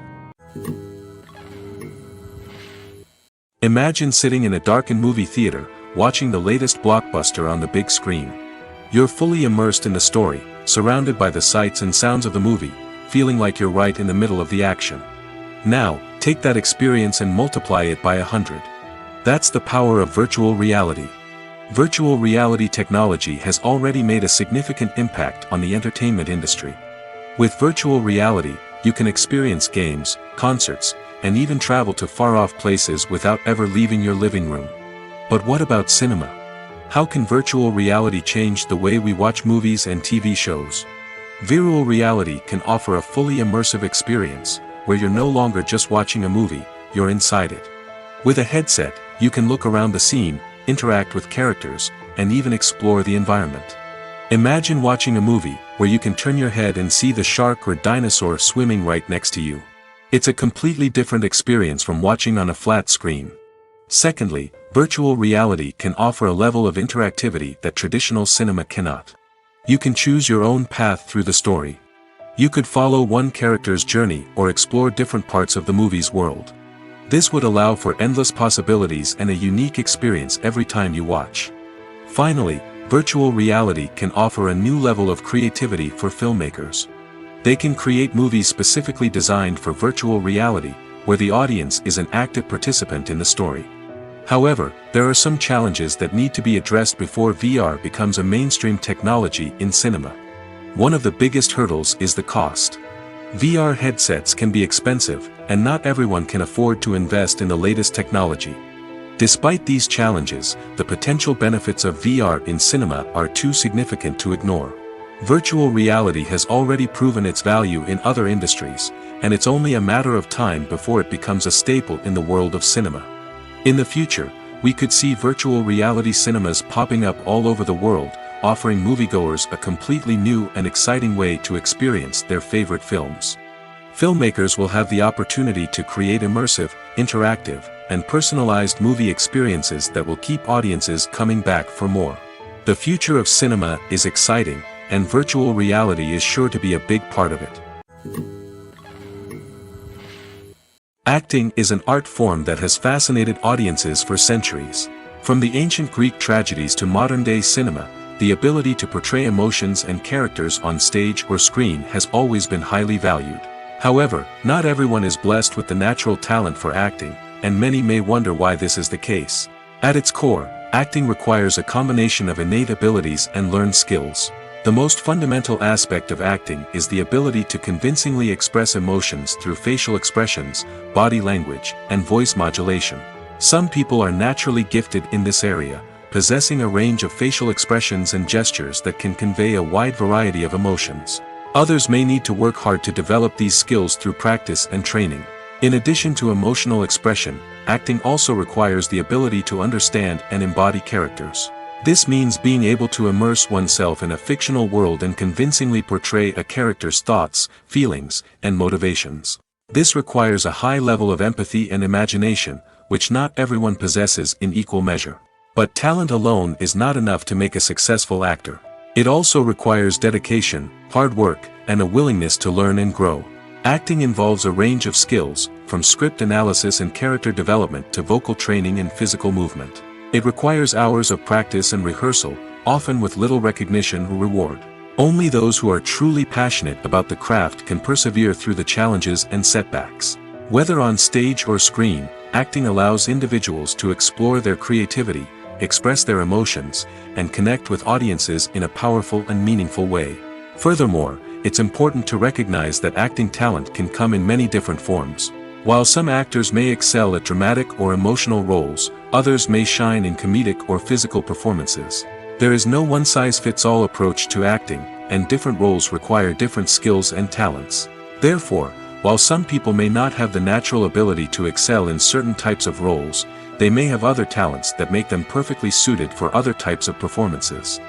Imagine sitting in a darkened movie theater, watching the latest blockbuster on the big screen. You're fully immersed in the story, surrounded by the sights and sounds of the movie, feeling like you're right in the middle of the action. Now, take that experience and multiply it by 100. That's the power of virtual reality. Virtual reality technology has already made a significant impact on the entertainment industry. With virtual reality, you can experience games, concerts, and even travel to far-off places without ever leaving your living room. But what about cinema? How can virtual reality change the way we watch movies and TV shows? Virtual reality can offer a fully immersive experience, where you're no longer just watching a movie, you're inside it. With a headset, you can look around the scene, interact with characters, and even explore the environment. Imagine watching a movie, where you can turn your head and see the shark or dinosaur swimming right next to you. It's a completely different experience from watching on a flat screen. Secondly, virtual reality can offer a level of interactivity that traditional cinema cannot. You can choose your own path through the story. You could follow one character's journey or explore different parts of the movie's world. This would allow for endless possibilities and a unique experience every time you watch. Finally, virtual reality can offer a new level of creativity for filmmakers. They can create movies specifically designed for virtual reality, where the audience is an active participant in the story. However, there are some challenges that need to be addressed before VR becomes a mainstream technology in cinema. One of the biggest hurdles is the cost. VR headsets can be expensive, and not everyone can afford to invest in the latest technology. Despite these challenges, the potential benefits of VR in cinema are too significant to ignore. Virtual reality has already proven its value in other industries, and it's only a matter of time before it becomes a staple in the world of cinema. In the future, we could see virtual reality cinemas popping up all over the world, offering moviegoers a completely new and exciting way to experience their favorite films. Filmmakers will have the opportunity to create immersive, interactive, and personalized movie experiences that will keep audiences coming back for more. The future of cinema is exciting, and virtual reality is sure to be a big part of it. Acting is an art form that has fascinated audiences for centuries. From the ancient Greek tragedies to modern-day cinema, the ability to portray emotions and characters on stage or screen has always been highly valued. However, not everyone is blessed with the natural talent for acting, and many may wonder why this is the case. At its core, acting requires a combination of innate abilities and learned skills. The most fundamental aspect of acting is the ability to convincingly express emotions through facial expressions, body language, and voice modulation. Some people are naturally gifted in this area, possessing a range of facial expressions and gestures that can convey a wide variety of emotions. Others may need to work hard to develop these skills through practice and training. In addition to emotional expression, acting also requires the ability to understand and embody characters. This means being able to immerse oneself in a fictional world and convincingly portray a character's thoughts, feelings, and motivations. This requires a high level of empathy and imagination, which not everyone possesses in equal measure. But talent alone is not enough to make a successful actor. It also requires dedication, hard work, and a willingness to learn and grow. Acting involves a range of skills, from script analysis and character development to vocal training and physical movement. It requires hours of practice and rehearsal, often with little recognition or reward. Only those who are truly passionate about the craft can persevere through the challenges and setbacks. Whether on stage or screen, acting allows individuals to explore their creativity, express their emotions, and connect with audiences in a powerful and meaningful way. Furthermore, it's important to recognize that acting talent can come in many different forms. While some actors may excel at dramatic or emotional roles, others may shine in comedic or physical performances. There is no one-size-fits-all approach to acting, and different roles require different skills and talents. Therefore, while some people may not have the natural ability to excel in certain types of roles, they may have other talents that make them perfectly suited for other types of performances.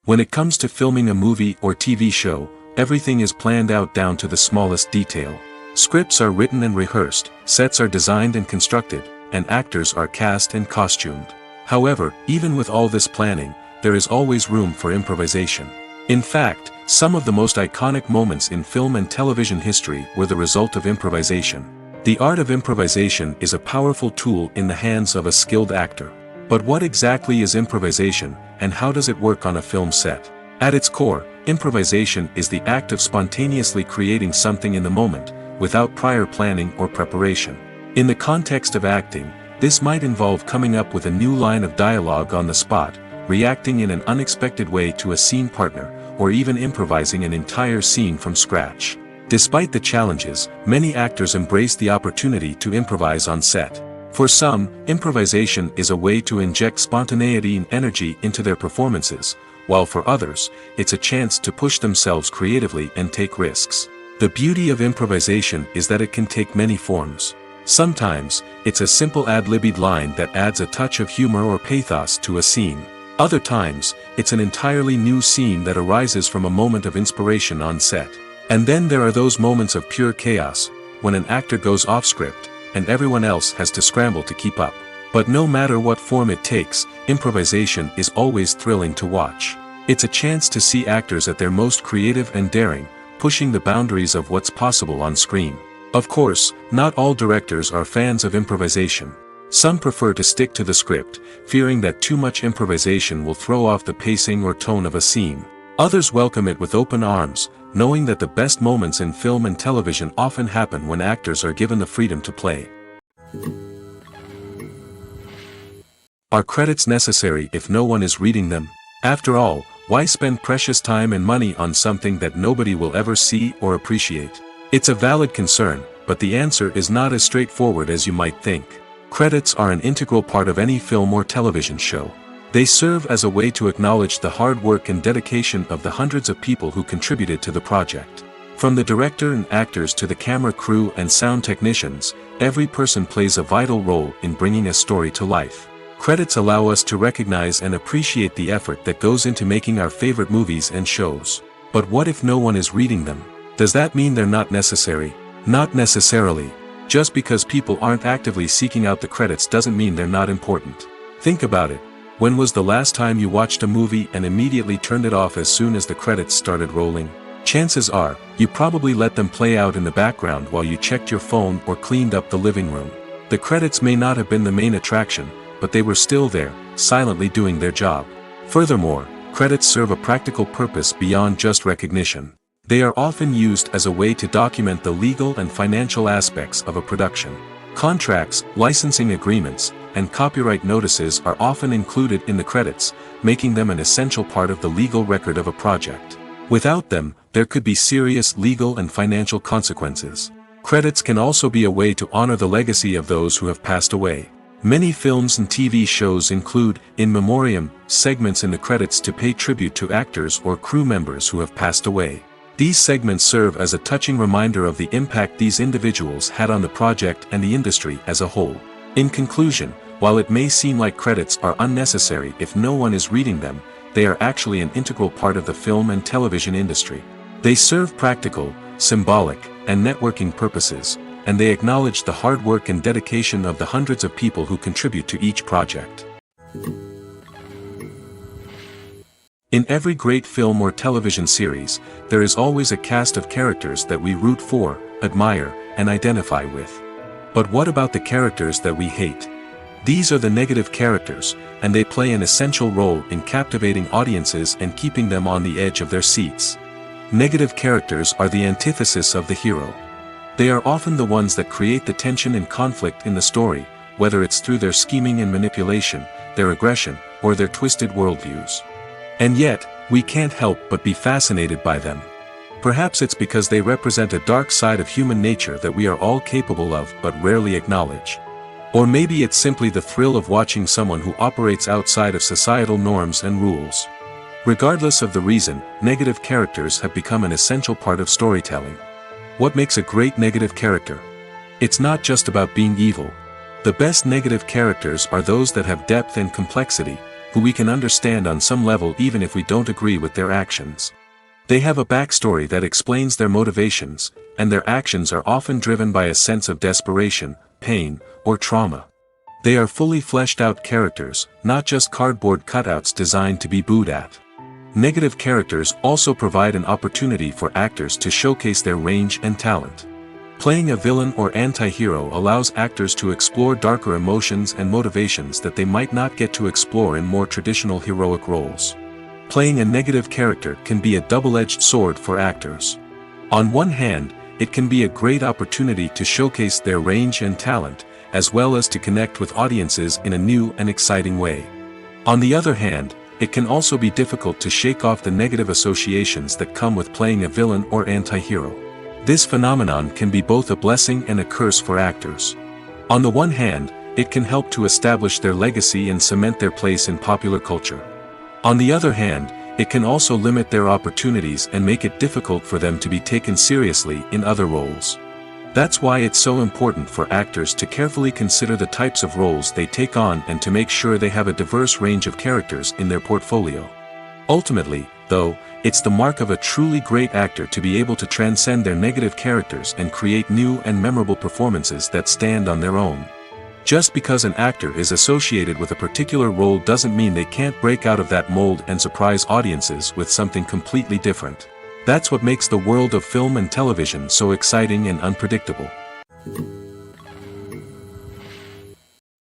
When it comes to filming a movie or TV show, everything is planned out down to the smallest detail. Scripts are written and rehearsed, sets are designed and constructed, and actors are cast and costumed. However, even with all this planning, there is always room for improvisation. In fact, some of the most iconic moments in film and television history were the result of improvisation. The art of improvisation is a powerful tool in the hands of a skilled actor. But what exactly is improvisation, and how does it work on a film set? At its core, improvisation is the act of spontaneously creating something in the moment, without prior planning or preparation. In the context of acting, this might involve coming up with a new line of dialogue on the spot, reacting in an unexpected way to a scene partner, or even improvising an entire scene from scratch. Despite the challenges, many actors embrace the opportunity to improvise on set. For some, improvisation is a way to inject spontaneity and energy into their performances, while for others, it's a chance to push themselves creatively and take risks. The beauty of improvisation is that it can take many forms. Sometimes, it's a simple ad-libbed line that adds a touch of humor or pathos to a scene. Other times, it's an entirely new scene that arises from a moment of inspiration on set. And then there are those moments of pure chaos, when an actor goes off script, and everyone else has to scramble to keep up. But no matter what form it takes, improvisation is always thrilling to watch. It's a chance to see actors at their most creative and daring, pushing the boundaries of what's possible on screen. Of course, not all directors are fans of improvisation. Some prefer to stick to the script, fearing that too much improvisation will throw off the pacing or tone of a scene. Others welcome it with open arms, knowing that the best moments in film and television often happen when actors are given the freedom to play. Are credits necessary if no one is reading them? After all, why spend precious time and money on something that nobody will ever see or appreciate? It's a valid concern, but the answer is not as straightforward as you might think. Credits are an integral part of any film or television show. They serve as a way to acknowledge the hard work and dedication of the hundreds of people who contributed to the project. From the director and actors to the camera crew and sound technicians, every person plays a vital role in bringing a story to life. Credits allow us to recognize and appreciate the effort that goes into making our favorite movies and shows. But what if no one is reading them? Does that mean they're not necessary? Not necessarily. Just because people aren't actively seeking out the credits doesn't mean they're not important. Think about it. When was the last time you watched a movie and immediately turned it off as soon as the credits started rolling? Chances are, you probably let them play out in the background while you checked your phone or cleaned up the living room. The credits may not have been the main attraction, but they were still there, silently doing their job. Furthermore, credits serve a practical purpose beyond just recognition. They are often used as a way to document the legal and financial aspects of a production. Contracts, licensing agreements, and copyright notices are often included in the credits, making them an essential part of the legal record of a project. Without them, there could be serious legal and financial consequences. Credits can also be a way to honor the legacy of those who have passed away. Many films and TV shows include, in memoriam, segments in the credits to pay tribute to actors or crew members who have passed away. These segments serve as a touching reminder of the impact these individuals had on the project and the industry as a whole. In conclusion, while it may seem like credits are unnecessary if no one is reading them, they are actually an integral part of the film and television industry. They serve practical, symbolic, and networking purposes, and they acknowledge the hard work and dedication of the hundreds of people who contribute to each project. In every great film or television series, there is always a cast of characters that we root for, admire, and identify with. But what about the characters that we hate? These are the negative characters, and they play an essential role in captivating audiences and keeping them on the edge of their seats. Negative characters are the antithesis of the hero. They are often the ones that create the tension and conflict in the story, whether it's through their scheming and manipulation, their aggression, or their twisted worldviews. And yet, we can't help but be fascinated by them. Perhaps it's because they represent a dark side of human nature that we are all capable of but rarely acknowledge. Or maybe it's simply the thrill of watching someone who operates outside of societal norms and rules. Regardless of the reason, negative characters have become an essential part of storytelling. What makes a great negative character? It's not just about being evil. The best negative characters are those that have depth and complexity, who we can understand on some level even if we don't agree with their actions. They have a backstory that explains their motivations, and their actions are often driven by a sense of desperation, pain, or trauma. They are fully fleshed out characters, not just cardboard cutouts designed to be booed at. Negative characters also provide an opportunity for actors to showcase their range and talent. Playing a villain or anti-hero allows actors to explore darker emotions and motivations that they might not get to explore in more traditional heroic roles. Playing a negative character can be a double-edged sword for actors. On one hand, it can be a great opportunity to showcase their range and talent, as well as to connect with audiences in a new and exciting way. On the other hand, it can also be difficult to shake off the negative associations that come with playing a villain or anti-hero. This phenomenon can be both a blessing and a curse for actors. On the one hand, it can help to establish their legacy and cement their place in popular culture. On the other hand, it can also limit their opportunities and make it difficult for them to be taken seriously in other roles. That's why it's so important for actors to carefully consider the types of roles they take on and to make sure they have a diverse range of characters in their portfolio. Ultimately, though, it's the mark of a truly great actor to be able to transcend their negative characters and create new and memorable performances that stand on their own. Just because an actor is associated with a particular role doesn't mean they can't break out of that mold and surprise audiences with something completely different. That's what makes the world of film and television so exciting and unpredictable.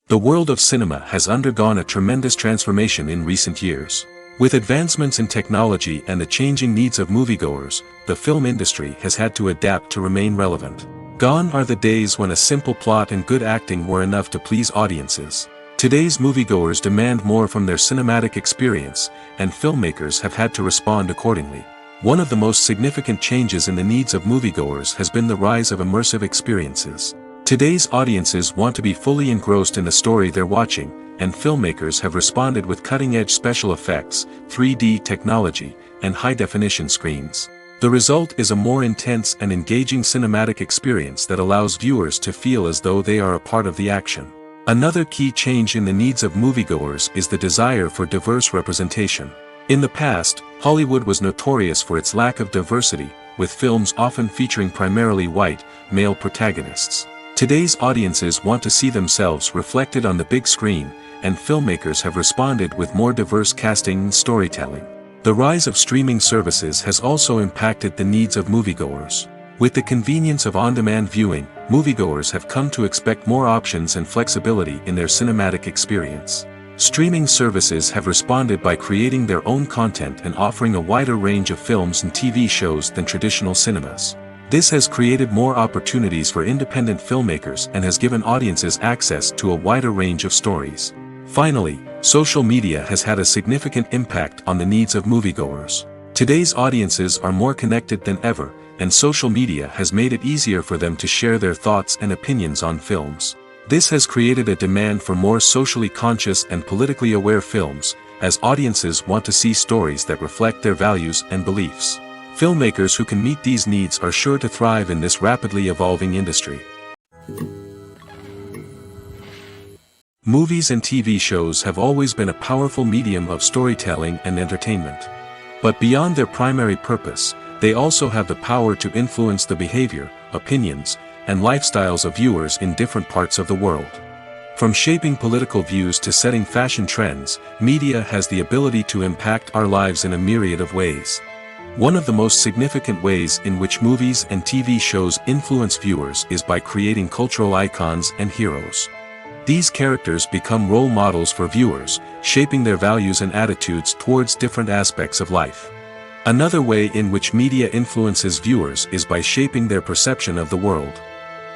The world of cinema has undergone a tremendous transformation in recent years. With advancements in technology and the changing needs of moviegoers, the film industry has had to adapt to remain relevant. Gone are the days when a simple plot and good acting were enough to please audiences. Today's moviegoers demand more from their cinematic experience, and filmmakers have had to respond accordingly. One of the most significant changes in the needs of moviegoers has been the rise of immersive experiences. Today's audiences want to be fully engrossed in the story they're watching, and filmmakers have responded with cutting-edge special effects, 3D technology, and high-definition screens. The result is a more intense and engaging cinematic experience that allows viewers to feel as though they are a part of the action. Another key change in the needs of moviegoers is the desire for diverse representation. In the past, Hollywood was notorious for its lack of diversity, with films often featuring primarily white, male protagonists. Today's audiences want to see themselves reflected on the big screen, and filmmakers have responded with more diverse casting and storytelling. The rise of streaming services has also impacted the needs of moviegoers. With the convenience of on-demand viewing, moviegoers have come to expect more options and flexibility in their cinematic experience. Streaming services have responded by creating their own content and offering a wider range of films and TV shows than traditional cinemas. This has created more opportunities for independent filmmakers and has given audiences access to a wider range of stories. Finally, social media has had a significant impact on the needs of moviegoers. Today's audiences are more connected than ever, and social media has made it easier for them to share their thoughts and opinions on films. This has created a demand for more socially conscious and politically aware films, as audiences want to see stories that reflect their values and beliefs. Filmmakers who can meet these needs are sure to thrive in this rapidly evolving industry. Movies and TV shows have always been a powerful medium of storytelling and entertainment. But beyond their primary purpose, they also have the power to influence the behavior, opinions, and lifestyles of viewers in different parts of the world. From shaping political views to setting fashion trends, media has the ability to impact our lives in a myriad of ways. One of the most significant ways in which movies and TV shows influence viewers is by creating cultural icons and heroes. These characters become role models for viewers, shaping their values and attitudes towards different aspects of life. Another way in which media influences viewers is by shaping their perception of the world.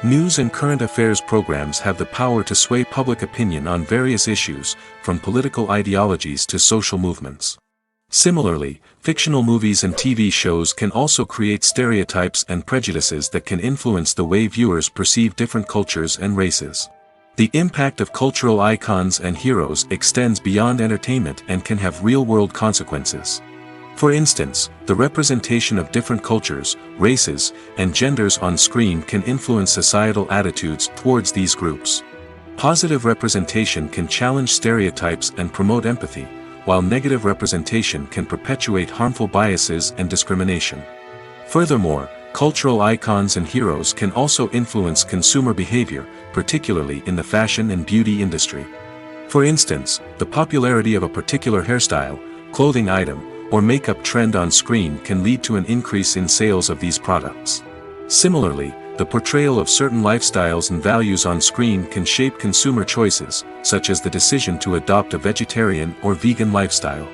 News and current affairs programs have the power to sway public opinion on various issues, from political ideologies to social movements. Similarly, fictional movies and TV shows can also create stereotypes and prejudices that can influence the way viewers perceive different cultures and races. The impact of cultural icons and heroes extends beyond entertainment and can have real-world consequences. For instance, the representation of different cultures, races, and genders on screen can influence societal attitudes towards these groups. Positive representation can challenge stereotypes and promote empathy, while negative representation can perpetuate harmful biases and discrimination. Furthermore, cultural icons and heroes can also influence consumer behavior, particularly in the fashion and beauty industry. For instance, the popularity of a particular hairstyle, clothing item, or makeup trend on screen can lead to an increase in sales of these products. Similarly, the portrayal of certain lifestyles and values on screen can shape consumer choices, such as the decision to adopt a vegetarian or vegan lifestyle.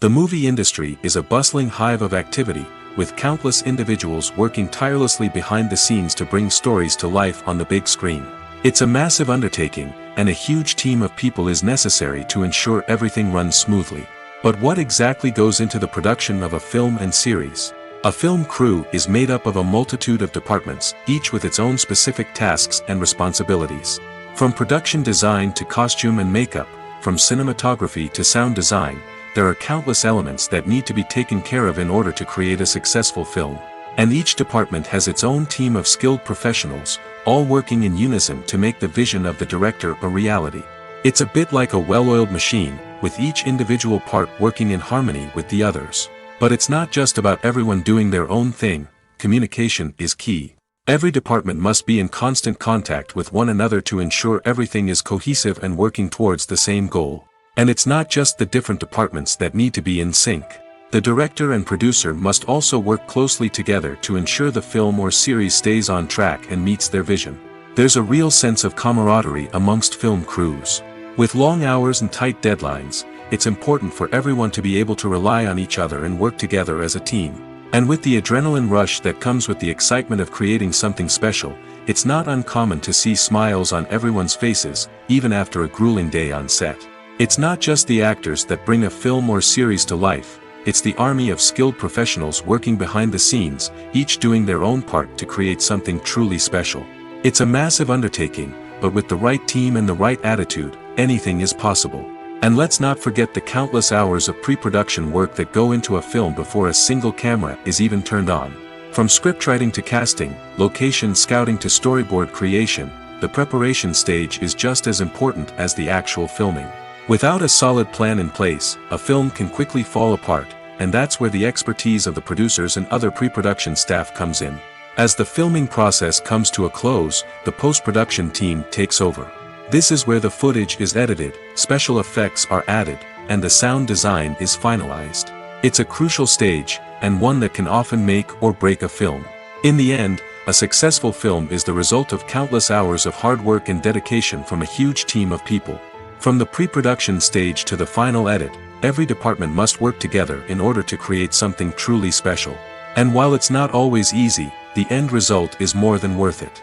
The movie industry is a bustling hive of activity, with countless individuals working tirelessly behind the scenes to bring stories to life on the big screen. It's a massive undertaking, and a huge team of people is necessary to ensure everything runs smoothly. But what exactly goes into the production of a film and series? A film crew is made up of a multitude of departments, each with its own specific tasks and responsibilities. From production design to costume and makeup, from cinematography to sound design, there are countless elements that need to be taken care of in order to create a successful film. And each department has its own team of skilled professionals, all working in unison to make the vision of the director a reality. It's a bit like a well-oiled machine, with each individual part working in harmony with the others. But it's not just about everyone doing their own thing. Communication is key. Every department must be in constant contact with one another to ensure everything is cohesive and working towards the same goal. And it's not just the different departments that need to be in sync. The director and producer must also work closely together to ensure the film or series stays on track and meets their vision. There's a real sense of camaraderie amongst film crews. With long hours and tight deadlines, it's important for everyone to be able to rely on each other and work together as a team. And with the adrenaline rush that comes with the excitement of creating something special, it's not uncommon to see smiles on everyone's faces, even after a grueling day on set. It's not just the actors that bring a film or series to life, it's the army of skilled professionals working behind the scenes, each doing their own part to create something truly special. It's a massive undertaking, but with the right team and the right attitude, anything is possible. And let's not forget the countless hours of pre-production work that go into a film before a single camera is even turned on. From scriptwriting to casting, location scouting to storyboard creation, the preparation stage is just as important as the actual filming. Without a solid plan in place, a film can quickly fall apart, and that's where the expertise of the producers and other pre-production staff comes in. As the filming process comes to a close, the post-production team takes over. This is where the footage is edited, special effects are added, and the sound design is finalized. It's a crucial stage, and one that can often make or break a film. In the end, a successful film is the result of countless hours of hard work and dedication from a huge team of people. From the pre-production stage to the final edit, every department must work together in order to create something truly special. And while it's not always easy, the end result is more than worth it.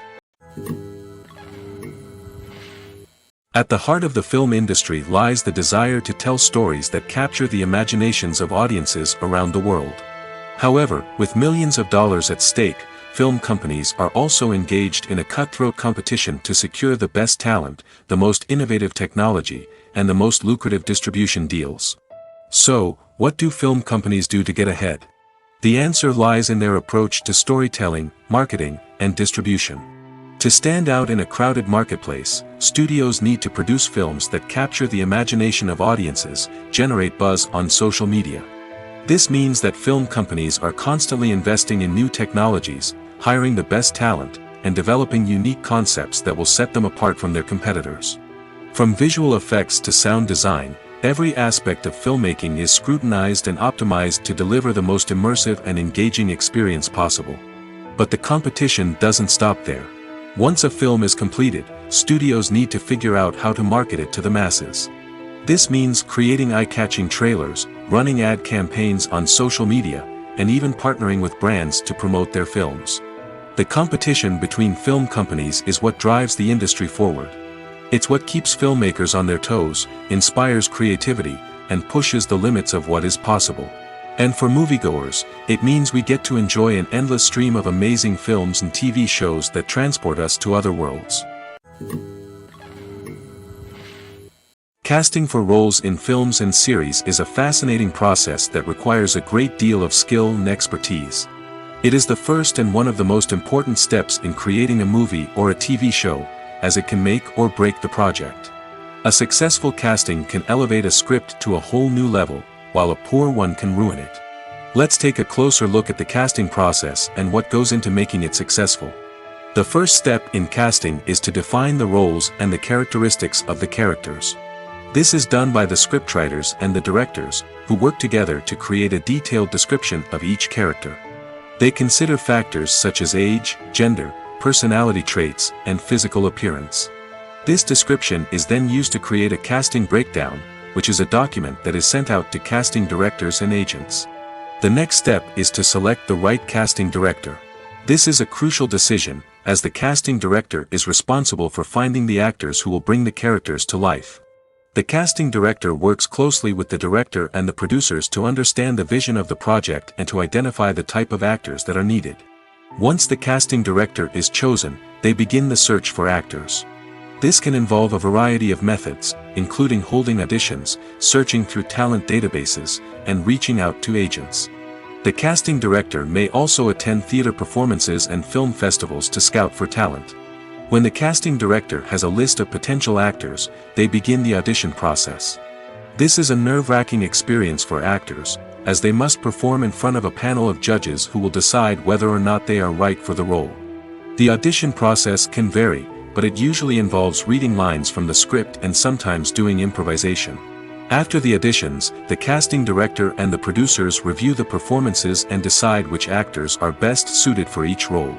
At the heart of the film industry lies the desire to tell stories that capture the imaginations of audiences around the world. However, with millions of dollars at stake, film companies are also engaged in a cutthroat competition to secure the best talent, the most innovative technology, and the most lucrative distribution deals. So, what do film companies do to get ahead? The answer lies in their approach to storytelling, marketing, and distribution. To stand out in a crowded marketplace, studios need to produce films that capture the imagination of audiences, generate buzz on social media. This means that film companies are constantly investing in new technologies, hiring the best talent, and developing unique concepts that will set them apart from their competitors. From visual effects to sound design, every aspect of filmmaking is scrutinized and optimized to deliver the most immersive and engaging experience possible. But the competition doesn't stop there. Once a film is completed, studios need to figure out how to market it to the masses. This means creating eye-catching trailers, running ad campaigns on social media, and even partnering with brands to promote their films. The competition between film companies is what drives the industry forward. It's what keeps filmmakers on their toes, inspires creativity, and pushes the limits of what is possible. And for moviegoers, it means we get to enjoy an endless stream of amazing films and TV shows that transport us to other worlds. Casting for roles in films and series is a fascinating process that requires a great deal of skill and expertise. It is the first and one of the most important steps in creating a movie or a TV show, as it can make or break the project. A successful casting can elevate a script to a whole new level, while a poor one can ruin it. Let's take a closer look at the casting process and what goes into making it successful. The first step in casting is to define the roles and the characteristics of the characters. This is done by the scriptwriters and the directors, who work together to create a detailed description of each character. They consider factors such as age, gender, personality traits, and physical appearance. This description is then used to create a casting breakdown, which is a document that is sent out to casting directors and agents. The next step is to select the right casting director. This is a crucial decision, as the casting director is responsible for finding the actors who will bring the characters to life. The casting director works closely with the director and the producers to understand the vision of the project and to identify the type of actors that are needed. Once the casting director is chosen, they begin the search for actors. This can involve a variety of methods, including holding auditions, searching through talent databases, and reaching out to agents. The casting director may also attend theater performances and film festivals to scout for talent. When the casting director has a list of potential actors, they begin the audition process. This is a nerve-wracking experience for actors, as they must perform in front of a panel of judges who will decide whether or not they are right for the role. The audition process can vary, but it usually involves reading lines from the script and sometimes doing improvisation. After the auditions, the casting director and the producers review the performances and decide which actors are best suited for each role.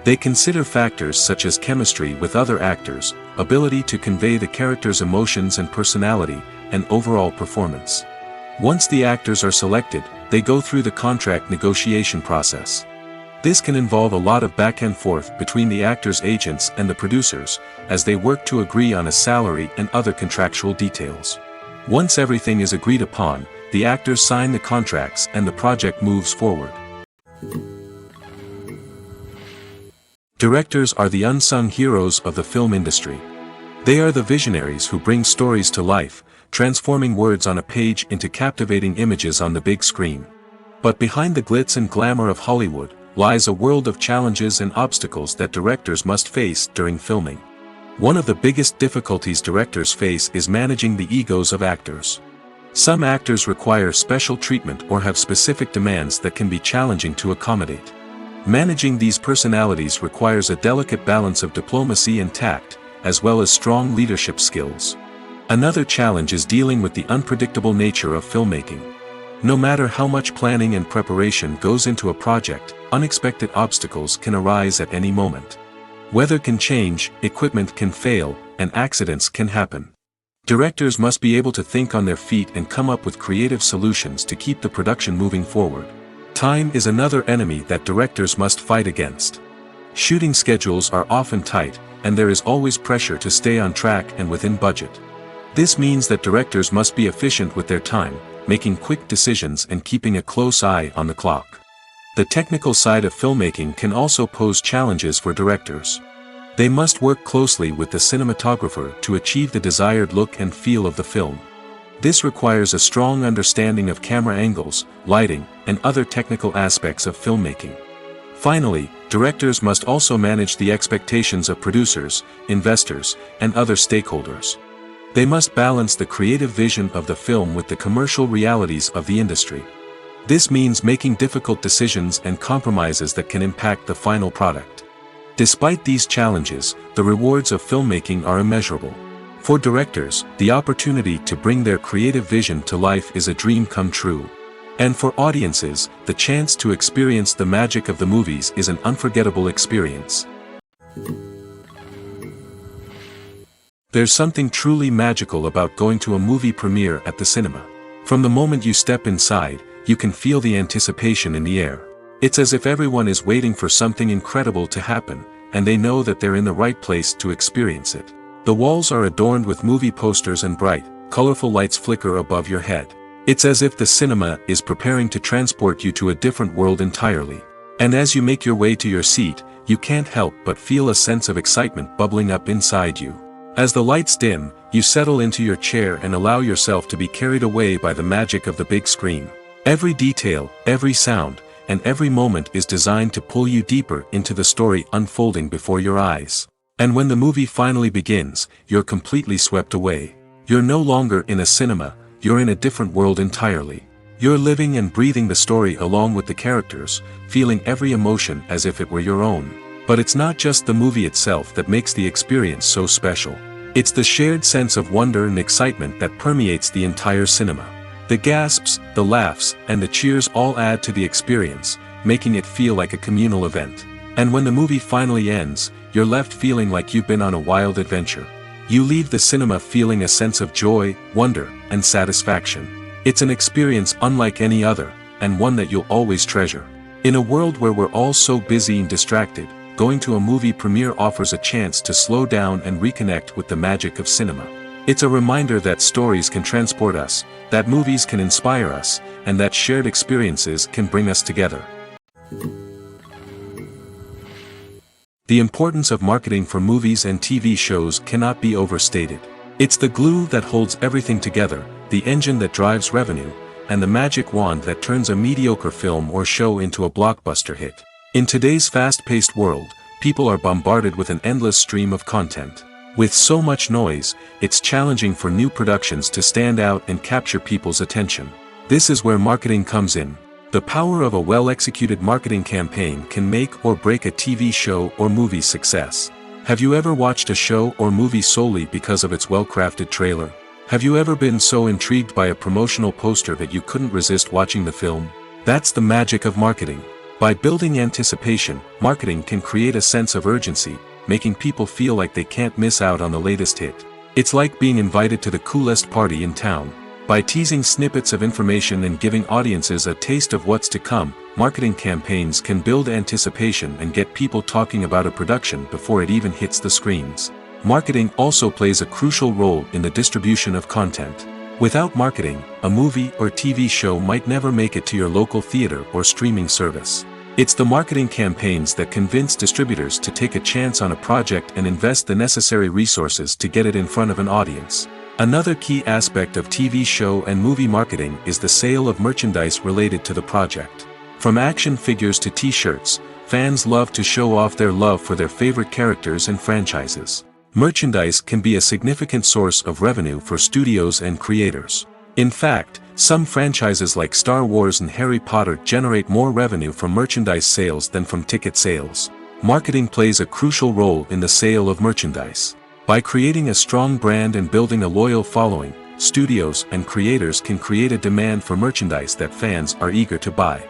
They consider factors such as chemistry with other actors, ability to convey the character's emotions and personality, and overall performance. Once the actors are selected, they go through the contract negotiation process. This can involve a lot of back and forth between the actors' agents and the producers, as they work to agree on a salary and other contractual details. Once everything is agreed upon, the actors sign the contracts and the project moves forward. Directors are the unsung heroes of the film industry. They are the visionaries who bring stories to life, transforming words on a page into captivating images on the big screen. But behind the glitz and glamour of Hollywood, lies a world of challenges and obstacles that directors must face during filming. One of the biggest difficulties directors face is managing the egos of actors. Some actors require special treatment or have specific demands that can be challenging to accommodate. Managing these personalities requires a delicate balance of diplomacy and tact, as well as strong leadership skills. Another challenge is dealing with the unpredictable nature of filmmaking. No matter how much planning and preparation goes into a project, unexpected obstacles can arise at any moment. Weather can change, equipment can fail, and accidents can happen. Directors must be able to think on their feet and come up with creative solutions to keep the production moving forward. Time is another enemy that directors must fight against. Shooting schedules are often tight, and there is always pressure to stay on track and within budget. This means that directors must be efficient with their time, making quick decisions and keeping a close eye on the clock. The technical side of filmmaking can also pose challenges for directors. They must work closely with the cinematographer to achieve the desired look and feel of the film. This requires a strong understanding of camera angles, lighting, and other technical aspects of filmmaking. Finally, directors must also manage the expectations of producers, investors, and other stakeholders. They must balance the creative vision of the film with the commercial realities of the industry. This means making difficult decisions and compromises that can impact the final product. Despite these challenges, the rewards of filmmaking are immeasurable. For directors, the opportunity to bring their creative vision to life is a dream come true. And for audiences, the chance to experience the magic of the movies is an unforgettable experience. There's something truly magical about going to a movie premiere at the cinema. From the moment you step inside, you can feel the anticipation in the air. It's as if everyone is waiting for something incredible to happen, and they know that they're in the right place to experience it. The walls are adorned with movie posters and bright, colorful lights flicker above your head. It's as if the cinema is preparing to transport you to a different world entirely. And as you make your way to your seat, you can't help but feel a sense of excitement bubbling up inside you. As the lights dim, you settle into your chair and allow yourself to be carried away by the magic of the big screen. Every detail, every sound, and every moment is designed to pull you deeper into the story unfolding before your eyes. And when the movie finally begins, you're completely swept away. You're no longer in a cinema, you're in a different world entirely. You're living and breathing the story along with the characters, feeling every emotion as if it were your own. But it's not just the movie itself that makes the experience so special. It's the shared sense of wonder and excitement that permeates the entire cinema. The gasps, the laughs, and the cheers all add to the experience, making it feel like a communal event. And when the movie finally ends, you're left feeling like you've been on a wild adventure. You leave the cinema feeling a sense of joy, wonder, and satisfaction. It's an experience unlike any other, and one that you'll always treasure. In a world where we're all so busy and distracted, going to a movie premiere offers a chance to slow down and reconnect with the magic of cinema. It's a reminder that stories can transport us, that movies can inspire us, and that shared experiences can bring us together. The importance of marketing for movies and TV shows cannot be overstated. It's the glue that holds everything together, the engine that drives revenue, and the magic wand that turns a mediocre film or show into a blockbuster hit. In today's fast-paced world, people are bombarded with an endless stream of content. With so much noise, it's challenging for new productions to stand out and capture people's attention. This is where marketing comes in. The power of a well-executed marketing campaign can make or break a TV show or movie's success. Have you ever watched a show or movie solely because of its well-crafted trailer? Have you ever been so intrigued by a promotional poster that you couldn't resist watching the film? That's the magic of marketing. By building anticipation, marketing can create a sense of urgency, making people feel like they can't miss out on the latest hit. It's like being invited to the coolest party in town. By teasing snippets of information and giving audiences a taste of what's to come, marketing campaigns can build anticipation and get people talking about a production before it even hits the screens. Marketing also plays a crucial role in the distribution of content. Without marketing, a movie or TV show might never make it to your local theater or streaming service. It's the marketing campaigns that convince distributors to take a chance on a project and invest the necessary resources to get it in front of an audience. Another key aspect of TV show and movie marketing is the sale of merchandise related to the project. From action figures to t-shirts, fans love to show off their love for their favorite characters and franchises. Merchandise can be a significant source of revenue for studios and creators. In fact, some franchises like Star Wars and Harry Potter generate more revenue from merchandise sales than from ticket sales. Marketing plays a crucial role in the sale of merchandise. By creating a strong brand and building a loyal following, studios and creators can create a demand for merchandise that fans are eager to buy.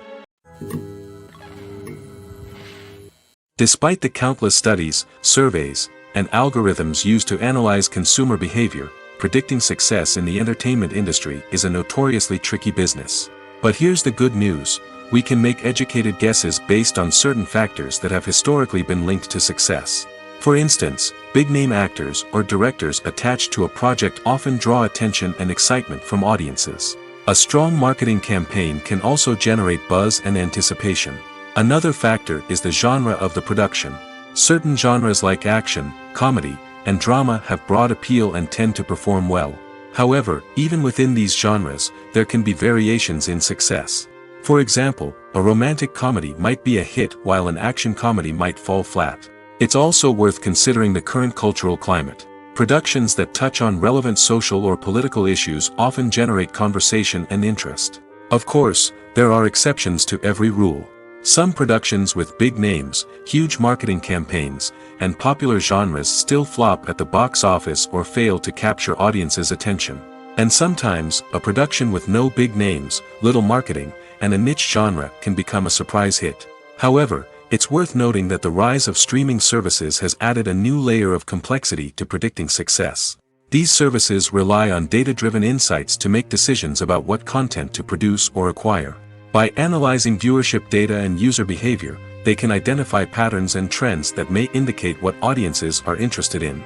Despite the countless studies, surveys, and algorithms used to analyze consumer behavior, predicting success in the entertainment industry is a notoriously tricky business. But here's the good news: we can make educated guesses based on certain factors that have historically been linked to success. For instance, big-name actors or directors attached to a project often draw attention and excitement from audiences. A strong marketing campaign can also generate buzz and anticipation. Another factor is the genre of the production. Certain genres like action, comedy, and drama have broad appeal and tend to perform well. However, even within these genres, there can be variations in success. For example, a romantic comedy might be a hit while an action comedy might fall flat. It's also worth considering the current cultural climate. Productions that touch on relevant social or political issues often generate conversation and interest. Of course, there are exceptions to every rule. Some productions with big names, huge marketing campaigns, and popular genres still flop at the box office or fail to capture audiences' attention. And sometimes, a production with no big names, little marketing, and a niche genre can become a surprise hit. However, It's worth noting that the rise of streaming services has added a new layer of complexity to predicting success. These services rely on data-driven insights to make decisions about what content to produce or acquire. By analyzing viewership data and user behavior, they can identify patterns and trends that may indicate what audiences are interested in.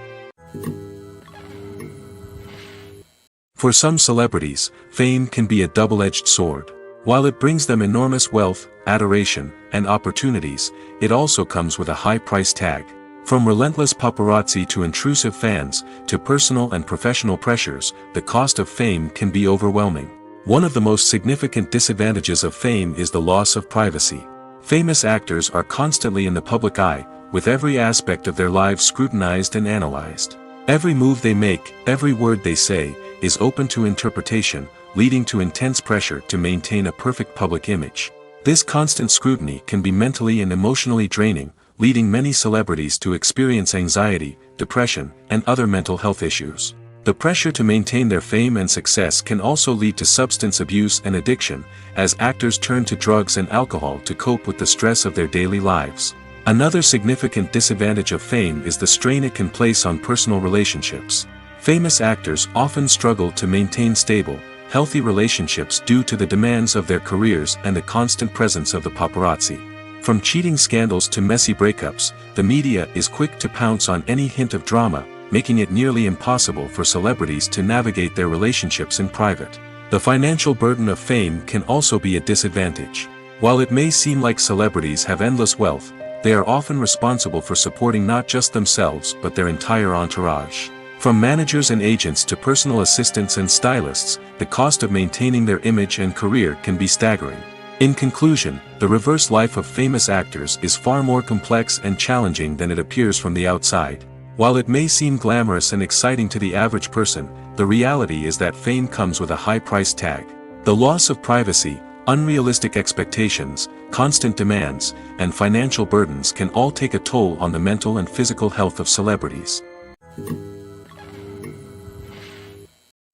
For some celebrities, fame can be a double-edged sword. While it brings them enormous wealth, adoration, and opportunities, it also comes with a high price tag. From relentless paparazzi to intrusive fans, to personal and professional pressures, the cost of fame can be overwhelming. One of the most significant disadvantages of fame is the loss of privacy. Famous actors are constantly in the public eye, with every aspect of their lives scrutinized and analyzed. Every move they make, every word they say, is open to interpretation, leading to intense pressure to maintain a perfect public image. This constant scrutiny can be mentally and emotionally draining, leading many celebrities to experience anxiety, depression, and other mental health issues. The pressure to maintain their fame and success can also lead to substance abuse and addiction, as actors turn to drugs and alcohol to cope with the stress of their daily lives. Another significant disadvantage of fame is the strain it can place on personal relationships. Famous actors often struggle to maintain stable, healthy relationships due to the demands of their careers and the constant presence of the paparazzi. From cheating scandals to messy breakups, the media is quick to pounce on any hint of drama, making it nearly impossible for celebrities to navigate their relationships in private. The financial burden of fame can also be a disadvantage. While it may seem like celebrities have endless wealth, they are often responsible for supporting not just themselves but their entire entourage. From managers and agents to personal assistants and stylists, the cost of maintaining their image and career can be staggering. In conclusion, the reverse life of famous actors is far more complex and challenging than it appears from the outside. While it may seem glamorous and exciting to the average person, the reality is that fame comes with a high price tag. The loss of privacy, unrealistic expectations, constant demands, and financial burdens can all take a toll on the mental and physical health of celebrities.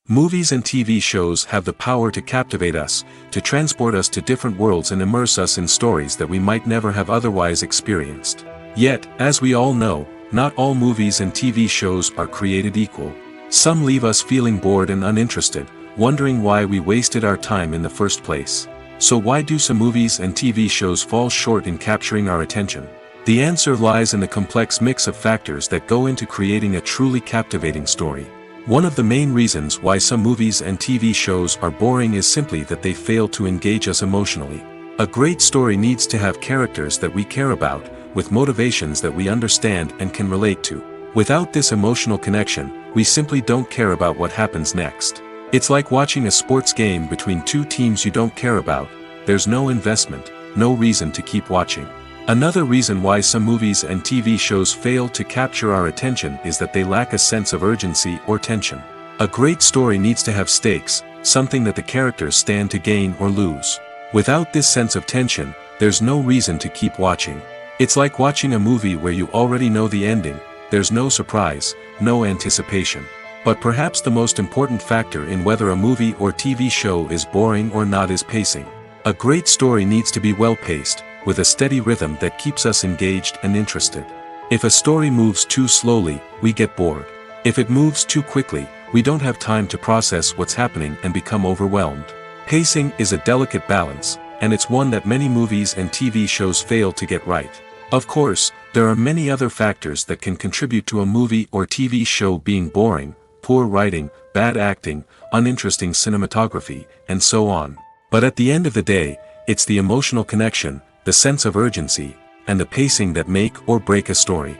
Movies and TV shows have the power to captivate us, to transport us to different worlds and immerse us in stories that we might never have otherwise experienced. Yet, as we all know, not all movies and TV shows are created equal. Some leave us feeling bored and uninterested, wondering why we wasted our time in the first place. So why do some movies and TV shows fall short in capturing our attention? The answer lies in the complex mix of factors that go into creating a truly captivating story. One of the main reasons why some movies and TV shows are boring is simply that they fail to engage us emotionally. A great story needs to have characters that we care about, with motivations that we understand and can relate to. Without this emotional connection, we simply don't care about what happens next. It's like watching a sports game between two teams you don't care about. There's no investment, no reason to keep watching. Another reason why some movies and TV shows fail to capture our attention is that they lack a sense of urgency or tension. A great story needs to have stakes, something that the characters stand to gain or lose. Without this sense of tension, there's no reason to keep watching. It's like watching a movie where you already know the ending, there's no surprise, no anticipation. But perhaps the most important factor in whether a movie or TV show is boring or not is pacing. A great story needs to be well-paced, with a steady rhythm that keeps us engaged and interested. If a story moves too slowly, we get bored. If it moves too quickly, we don't have time to process what's happening and become overwhelmed. Pacing is a delicate balance, and it's one that many movies and TV shows fail to get right. Of course, there are many other factors that can contribute to a movie or TV show being boring: poor writing, bad acting, uninteresting cinematography, and so on. But at the end of the day, it's the emotional connection, the sense of urgency, and the pacing that make or break a story.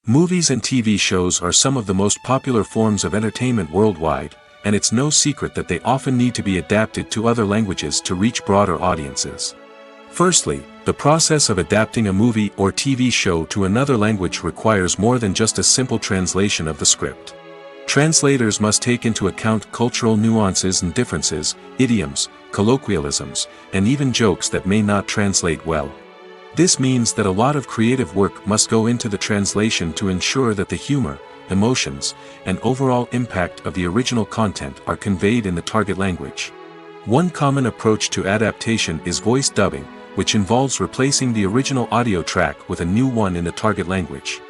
Movies and TV shows are some of the most popular forms of entertainment worldwide, and it's no secret that they often need to be adapted to other languages to reach broader audiences. Firstly, the process of adapting a movie or TV show to another language requires more than just a simple translation of the script. Translators must take into account cultural nuances and differences, idioms, colloquialisms, and even jokes that may not translate well. This means that a lot of creative work must go into the translation to ensure that the humor, emotions, and overall impact of the original content are conveyed in the target language. One common approach to adaptation is voice dubbing, which involves replacing the original audio track with a new one in the target language.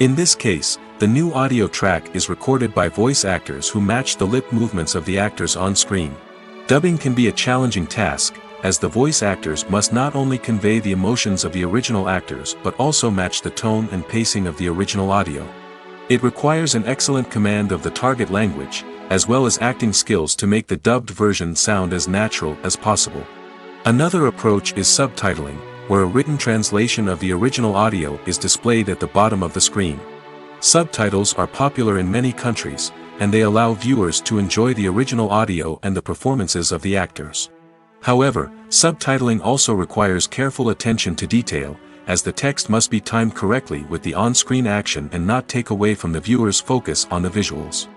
In this case, the new audio track is recorded by voice actors who match the lip movements of the actors on screen. Dubbing can be a challenging task, as the voice actors must not only convey the emotions of the original actors but also match the tone and pacing of the original audio. It requires an excellent command of the target language, as well as acting skills to make the dubbed version sound as natural as possible. Another approach is subtitling, where a written translation of the original audio is displayed at the bottom of the screen. Subtitles are popular in many countries, and they allow viewers to enjoy the original audio and the performances of the actors. However, subtitling also requires careful attention to detail, as the text must be timed correctly with the on-screen action and not take away from the viewer's focus on the visuals.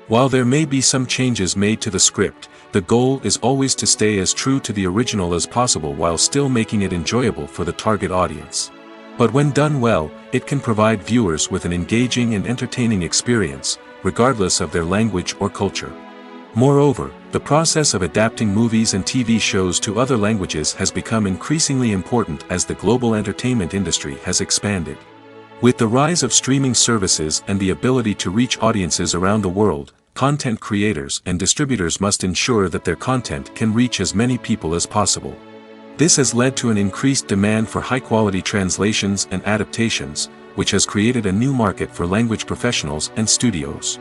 While there may be some changes made to the script, the goal is always to stay as true to the original as possible while still making it enjoyable for the target audience. But when done well, it can provide viewers with an engaging and entertaining experience, regardless of their language or culture. Moreover, the process of adapting movies and TV shows to other languages has become increasingly important as the global entertainment industry has expanded. With the rise of streaming services and the ability to reach audiences around the world, content creators and distributors must ensure that their content can reach as many people as possible. This has led to an increased demand for high-quality translations and adaptations, which has created a new market for language professionals and studios.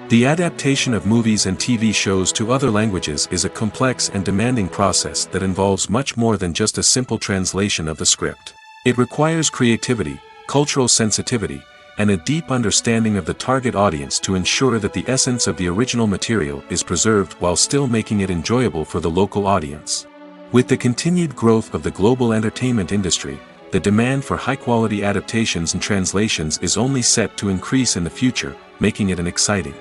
The adaptation of movies and TV shows to other languages is a complex and demanding process that involves much more than just a simple translation of the script. It requires creativity, cultural sensitivity, and a deep understanding of the target audience to ensure that the essence of the original material is preserved while still making it enjoyable for the local audience. With the continued growth of the global entertainment industry, the demand for high-quality adaptations and translations is only set to increase in the future, making it an exciting.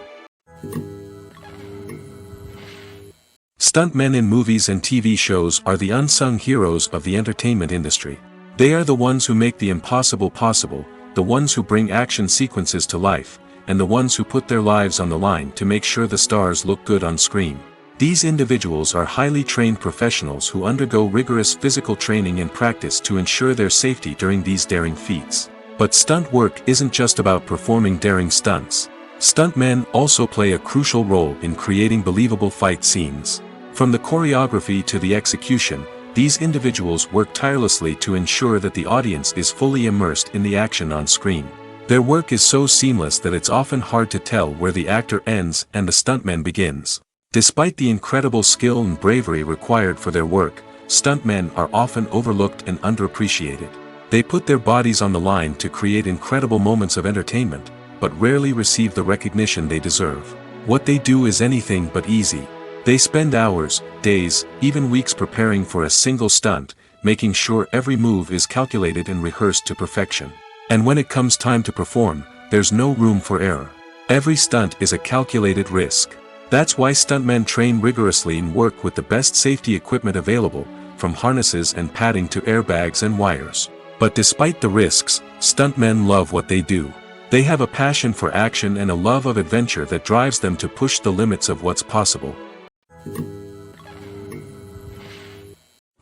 Stuntmen in movies and TV shows are the unsung heroes of the entertainment industry. They are the ones who make the impossible possible, the ones who bring action sequences to life, and the ones who put their lives on the line to make sure the stars look good on screen. These individuals are highly trained professionals who undergo rigorous physical training and practice to ensure their safety during these daring feats. But stunt work isn't just about performing daring stunts. Stuntmen also play a crucial role in creating believable fight scenes. From the choreography to the execution, these individuals work tirelessly to ensure that the audience is fully immersed in the action on screen. Their work is so seamless that it's often hard to tell where the actor ends and the stuntman begins. Despite the incredible skill and bravery required for their work, stuntmen are often overlooked and underappreciated. They put their bodies on the line to create incredible moments of entertainment, but rarely receive the recognition they deserve. What they do is anything but easy. They spend hours, days, even weeks preparing for a single stunt, making sure every move is calculated and rehearsed to perfection. And when it comes time to perform, there's no room for error. Every stunt is a calculated risk. That's why stuntmen train rigorously and work with the best safety equipment available, from harnesses and padding to airbags and wires. But despite the risks, stuntmen love what they do. They have a passion for action and a love of adventure that drives them to push the limits of what's possible.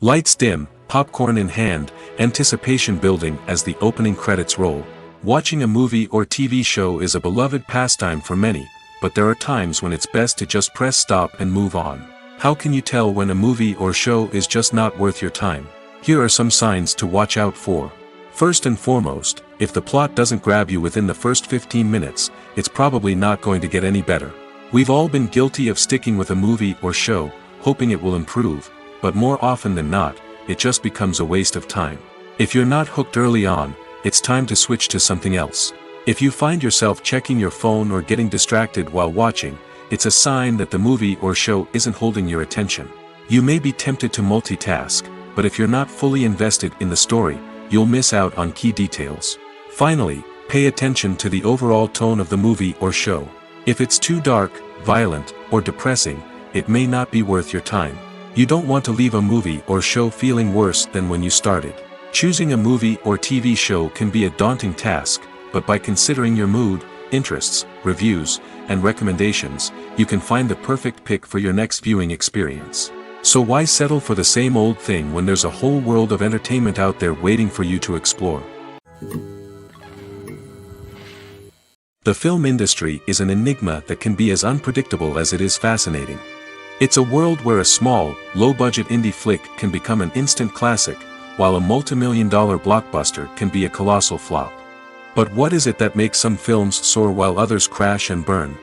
Lights dim, popcorn in hand, anticipation building as the opening credits roll. Watching a movie or TV show is a beloved pastime for many, but there are times when it's best to just press stop and move on. How can you tell when a movie or show is just not worth your time? Here are some signs to watch out for. First and foremost, if the plot doesn't grab you within the first 15 minutes, it's probably not going to get any better. We've all been guilty of sticking with a movie or show, hoping it will improve, but more often than not, it just becomes a waste of time. If you're not hooked early on, it's time to switch to something else. If you find yourself checking your phone or getting distracted while watching, it's a sign that the movie or show isn't holding your attention. You may be tempted to multitask, but if you're not fully invested in the story, you'll miss out on key details. Finally, pay attention to the overall tone of the movie or show. If it's too dark, violent, or depressing, it may not be worth your time. You don't want to leave a movie or show feeling worse than when you started. Choosing a movie or TV show can be a daunting task, but by considering your mood, interests, reviews, and recommendations, you can find the perfect pick for your next viewing experience. So why settle for the same old thing when there's a whole world of entertainment out there waiting for you to explore? The film industry is an enigma that can be as unpredictable as it is fascinating. It's a world where a small, low-budget indie flick can become an instant classic, while a multi-million-dollar blockbuster can be a colossal flop. But what is it that makes some films soar while others crash and burn?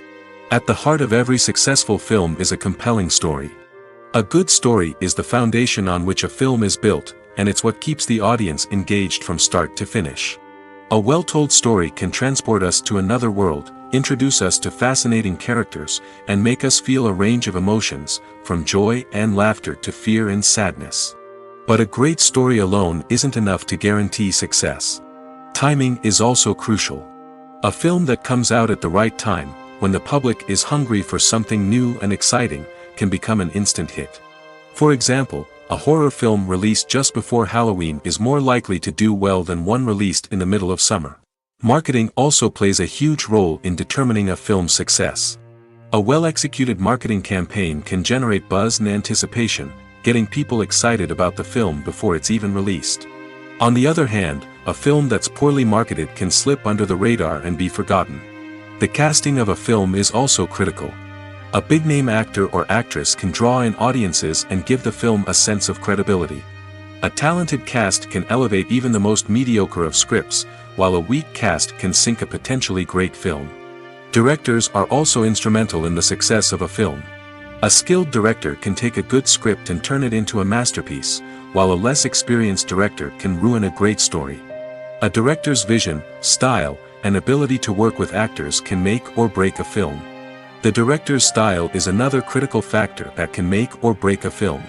At the heart of every successful film is a compelling story. A good story is the foundation on which a film is built, and it's what keeps the audience engaged from start to finish. A well-told story can transport us to another world, introduce us to fascinating characters, and make us feel a range of emotions, from joy and laughter to fear and sadness. But a great story alone isn't enough to guarantee success. Timing is also crucial. A film that comes out at the right time, when the public is hungry for something new and exciting, can become an instant hit. For example, a horror film released just before Halloween is more likely to do well than one released in the middle of summer. Marketing also plays a huge role in determining a film's success. A well-executed marketing campaign can generate buzz and anticipation, getting people excited about the film before it's even released. On the other hand, a film that's poorly marketed can slip under the radar and be forgotten. The casting of a film is also critical. A big-name actor or actress can draw in audiences and give the film a sense of credibility. A talented cast can elevate even the most mediocre of scripts, while a weak cast can sink a potentially great film. Directors are also instrumental in the success of a film. A skilled director can take a good script and turn it into a masterpiece, while a less experienced director can ruin a great story. A director's vision, style, and ability to work with actors can make or break a film. The director's style is another critical factor that can make or break a film.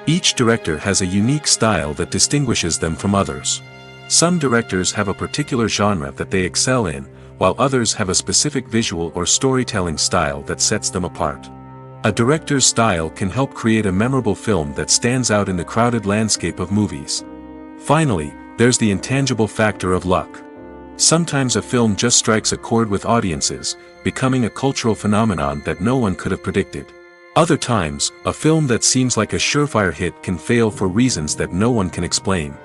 Each director has a unique style that distinguishes them from others. Some directors have a particular genre that they excel in, while others have a specific visual or storytelling style that sets them apart. A director's style can help create a memorable film that stands out in the crowded landscape of movies. Finally, there's the intangible factor of luck. Sometimes a film just strikes a chord with audiences, becoming a cultural phenomenon that no one could have predicted. Other times, a film that seems like a surefire hit can fail for reasons that no one can explain.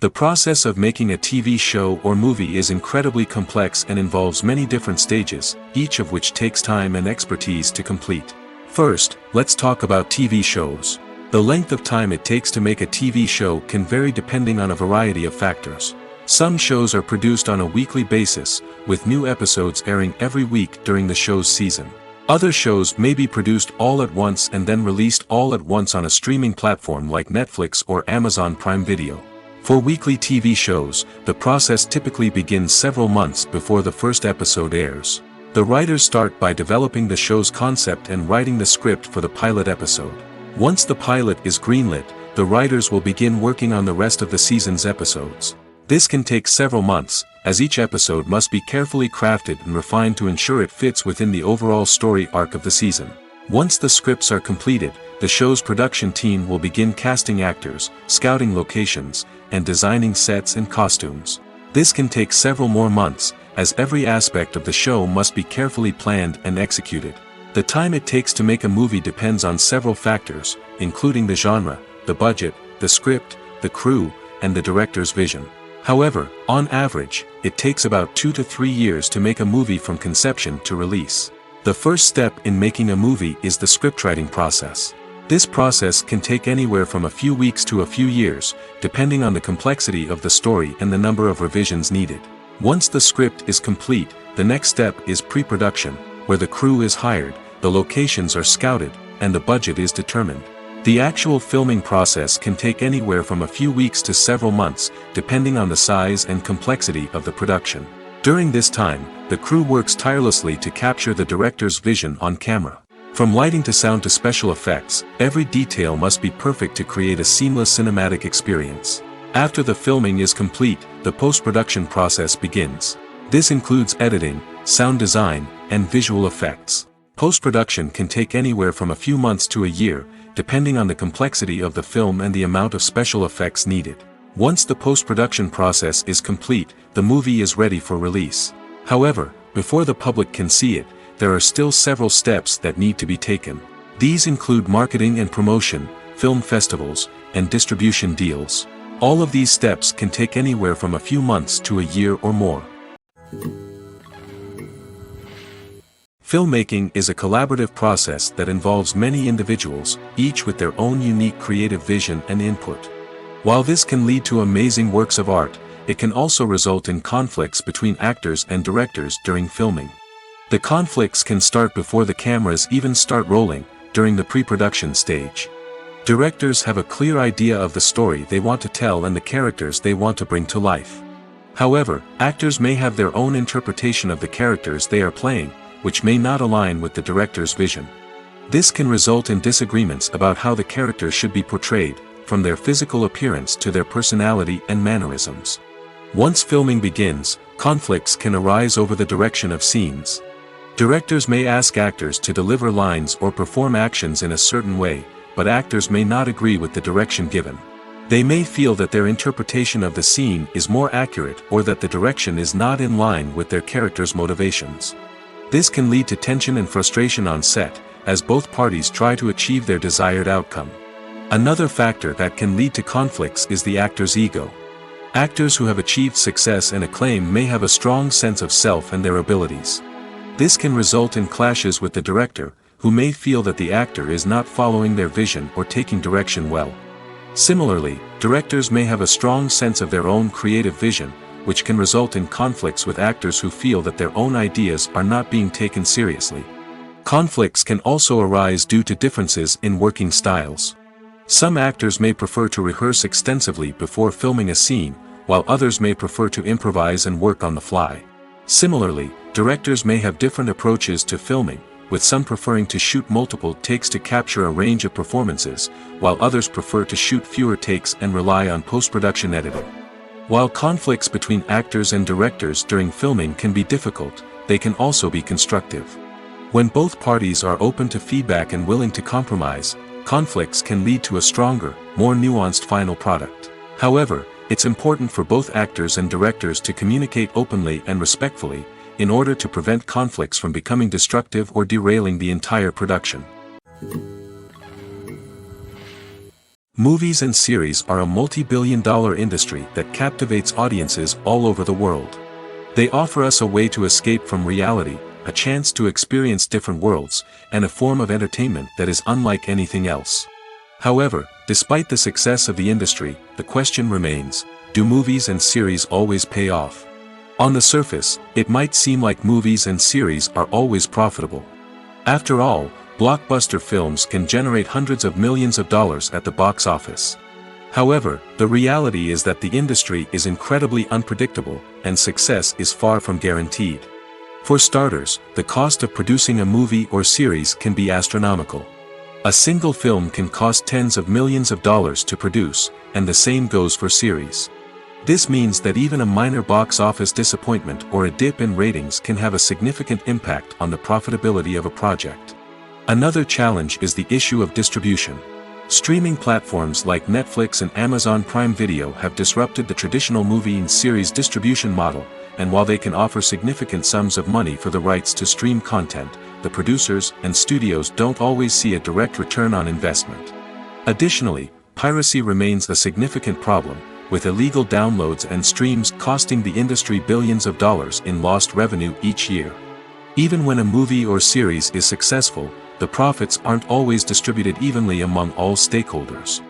The process of making a TV show or movie is incredibly complex and involves many different stages, each of which takes time and expertise to complete. First, let's talk about TV shows. The length of time it takes to make a TV show can vary depending on a variety of factors. Some shows are produced on a weekly basis, with new episodes airing every week during the show's season. Other shows may be produced all at once and then released all at once on a streaming platform like Netflix or Amazon Prime Video. For weekly TV shows, the process typically begins several months before the first episode airs. The writers start by developing the show's concept and writing the script for the pilot episode. Once the pilot is greenlit, the writers will begin working on the rest of the season's episodes. This can take several months, as each episode must be carefully crafted and refined to ensure it fits within the overall story arc of the season. Once the scripts are completed, the show's production team will begin casting actors, scouting locations, and designing sets and costumes. This can take several more months, as every aspect of the show must be carefully planned and executed. The time it takes to make a movie depends on several factors, including the genre, the budget, the script, the crew, and the director's vision. However, on average, it takes about 2 to 3 years to make a movie from conception to release. The first step in making a movie is the scriptwriting process. This process can take anywhere from a few weeks to a few years, depending on the complexity of the story and the number of revisions needed. Once the script is complete, the next step is pre-production, where the crew is hired, the locations are scouted, and the budget is determined. The actual filming process can take anywhere from a few weeks to several months, depending on the size and complexity of the production. During this time, the crew works tirelessly to capture the director's vision on camera. From lighting to sound to special effects, every detail must be perfect to create a seamless cinematic experience. After the filming is complete, the post-production process begins. This includes editing, sound design, and visual effects. Post-production can take anywhere from a few months to a year, depending on the complexity of the film and the amount of special effects needed. Once the post-production process is complete, the movie is ready for release. However, before the public can see it, there are still several steps that need to be taken. These include marketing and promotion, film festivals, and distribution deals. All of these steps can take anywhere from a few months to a year or more. Filmmaking is a collaborative process that involves many individuals, each with their own unique creative vision and input. While this can lead to amazing works of art, it can also result in conflicts between actors and directors during filming. The conflicts can start before the cameras even start rolling, during the pre-production stage. Directors have a clear idea of the story they want to tell and the characters they want to bring to life. However, actors may have their own interpretation of the characters they are playing, which may not align with the director's vision. This can result in disagreements about how the characters should be portrayed, from their physical appearance to their personality and mannerisms. Once filming begins, conflicts can arise over the direction of scenes. Directors may ask actors to deliver lines or perform actions in a certain way, but actors may not agree with the direction given. They may feel that their interpretation of the scene is more accurate or that the direction is not in line with their character's motivations. This can lead to tension and frustration on set, as both parties try to achieve their desired outcome. Another factor that can lead to conflicts is the actor's ego. Actors who have achieved success and acclaim may have a strong sense of self and their abilities. This can result in clashes with the director, who may feel that the actor is not following their vision or taking direction well. Similarly, directors may have a strong sense of their own creative vision, which can result in conflicts with actors who feel that their own ideas are not being taken seriously. Conflicts can also arise due to differences in working styles. Some actors may prefer to rehearse extensively before filming a scene, while others may prefer to improvise and work on the fly. Similarly, directors may have different approaches to filming, with some preferring to shoot multiple takes to capture a range of performances, while others prefer to shoot fewer takes and rely on post-production editing. While conflicts between actors and directors during filming can be difficult, they can also be constructive. When both parties are open to feedback and willing to compromise, conflicts can lead to a stronger, more nuanced final product. However, it's important for both actors and directors to communicate openly and respectfully, in order to prevent conflicts from becoming destructive or derailing the entire production. Movies and series are a multi-billion-dollar industry that captivates audiences all over the world. They offer us a way to escape from reality, a chance to experience different worlds, and a form of entertainment that is unlike anything else. However, despite the success of the industry, the question remains, do movies and series always pay off? On the surface, it might seem like movies and series are always profitable. After all, blockbuster films can generate hundreds of millions of dollars at the box office. However, the reality is that the industry is incredibly unpredictable, and success is far from guaranteed. For starters, the cost of producing a movie or series can be astronomical. A single film can cost tens of millions of dollars to produce, and the same goes for series. This means that even a minor box office disappointment or a dip in ratings can have a significant impact on the profitability of a project. Another challenge is the issue of distribution. Streaming platforms like Netflix and Amazon Prime Video have disrupted the traditional movie and series distribution model, and while they can offer significant sums of money for the rights to stream content, the producers and studios don't always see a direct return on investment. Additionally, piracy remains a significant problem, with illegal downloads and streams costing the industry billions of dollars in lost revenue each year. Even when a movie or series is successful, the profits aren't always distributed evenly among all stakeholders.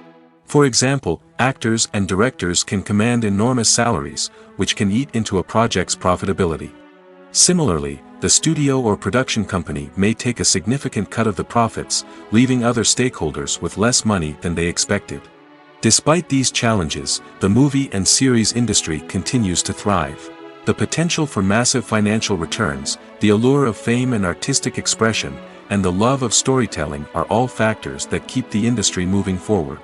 For example, actors and directors can command enormous salaries, which can eat into a project's profitability. Similarly, the studio or production company may take a significant cut of the profits, leaving other stakeholders with less money than they expected. Despite these challenges, the movie and series industry continues to thrive. The potential for massive financial returns, the allure of fame and artistic expression, and the love of storytelling are all factors that keep the industry moving forward.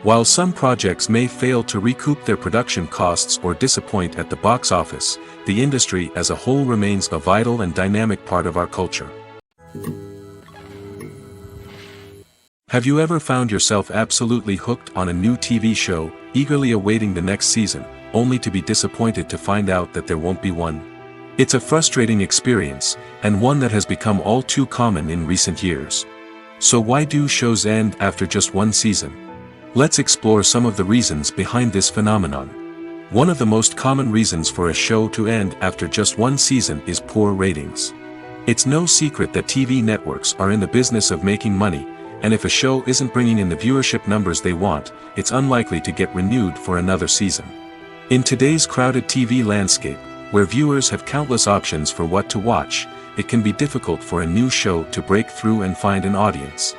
While some projects may fail to recoup their production costs or disappoint at the box office, the industry as a whole remains a vital and dynamic part of our culture. Have you ever found yourself absolutely hooked on a new TV show, eagerly awaiting the next season, only to be disappointed to find out that there won't be one? It's a frustrating experience, and one that has become all too common in recent years. So why do shows end after just one season? Let's explore some of the reasons behind this phenomenon. One of the most common reasons for a show to end after just one season is poor ratings. It's no secret that TV networks are in the business of making money, and if a show isn't bringing in the viewership numbers they want, it's unlikely to get renewed for another season. In today's crowded TV landscape, where viewers have countless options for what to watch, it can be difficult for a new show to break through and find an audience.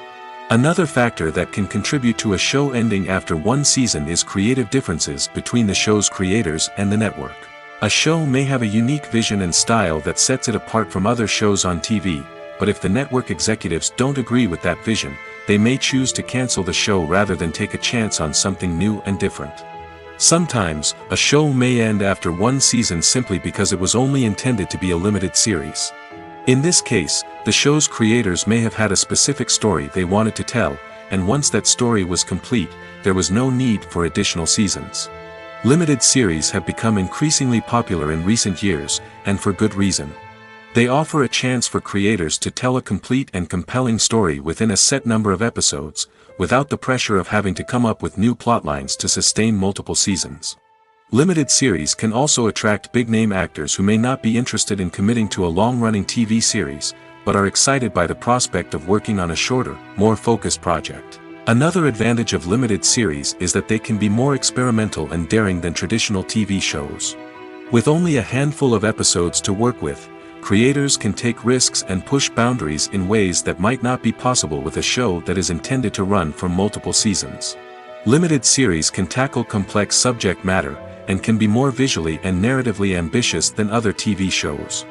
Another factor that can contribute to a show ending after one season is creative differences between the show's creators and the network. A show may have a unique vision and style that sets it apart from other shows on TV, but if the network executives don't agree with that vision, they may choose to cancel the show rather than take a chance on something new and different. Sometimes, a show may end after one season simply because it was only intended to be a limited series. In this case, the show's creators may have had a specific story they wanted to tell, and once that story was complete, there was no need for additional seasons. Limited series have become increasingly popular in recent years, and for good reason. They offer a chance for creators to tell a complete and compelling story within a set number of episodes, without the pressure of having to come up with new plotlines to sustain multiple seasons. Limited series can also attract big-name actors who may not be interested in committing to a long-running TV series, but are excited by the prospect of working on a shorter, more focused project. Another advantage of limited series is that they can be more experimental and daring than traditional TV shows. With only a handful of episodes to work with, creators can take risks and push boundaries in ways that might not be possible with a show that is intended to run for multiple seasons. Limited series can tackle complex subject matter, and can be more visually and narratively ambitious than other TV shows.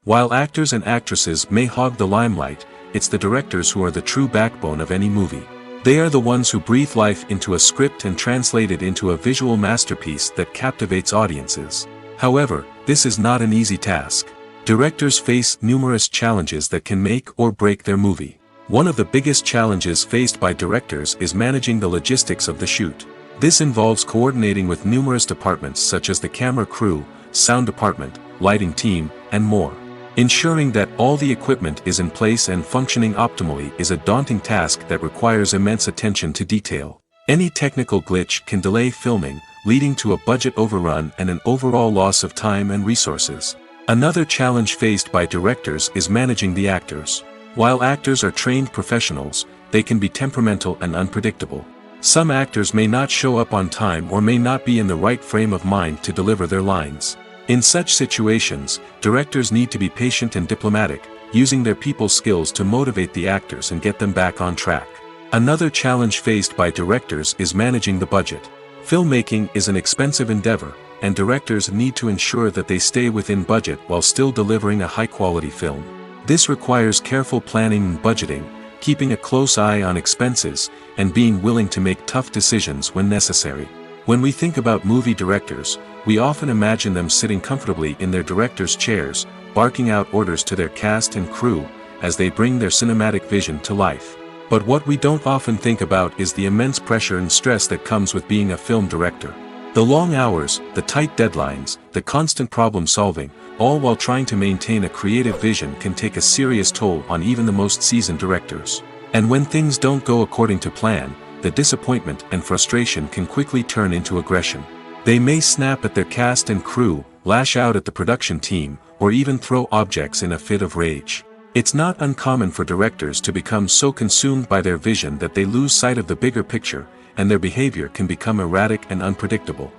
While actors and actresses may hog the limelight, it's the directors who are the true backbone of any movie. They are the ones who breathe life into a script and translate it into a visual masterpiece that captivates audiences. However, this is not an easy task. Directors face numerous challenges that can make or break their movie. One of the biggest challenges faced by directors is managing the logistics of the shoot. This involves coordinating with numerous departments such as the camera crew, sound department, lighting team, and more. Ensuring that all the equipment is in place and functioning optimally is a daunting task that requires immense attention to detail. Any technical glitch can delay filming, leading to a budget overrun and an overall loss of time and resources. Another challenge faced by directors is managing the actors. While actors are trained professionals, they can be temperamental and unpredictable. Some actors may not show up on time or may not be in the right frame of mind to deliver their lines. In such situations, directors need to be patient and diplomatic, using their people skills to motivate the actors and get them back on track. Another challenge faced by directors is managing the budget. Filmmaking is an expensive endeavor, and directors need to ensure that they stay within budget while still delivering a high-quality film. This requires careful planning and budgeting, keeping a close eye on expenses, and being willing to make tough decisions when necessary. When we think about movie directors, we often imagine them sitting comfortably in their director's chairs, barking out orders to their cast and crew, as they bring their cinematic vision to life. But what we don't often think about is the immense pressure and stress that comes with being a film director. The long hours, the tight deadlines, the constant problem solving, all while trying to maintain a creative vision can take a serious toll on even the most seasoned directors. And when things don't go according to plan, the disappointment and frustration can quickly turn into aggression. They may snap at their cast and crew, lash out at the production team, or even throw objects in a fit of rage. It's not uncommon for directors to become so consumed by their vision that they lose sight of the bigger picture, and their behavior can become erratic and unpredictable.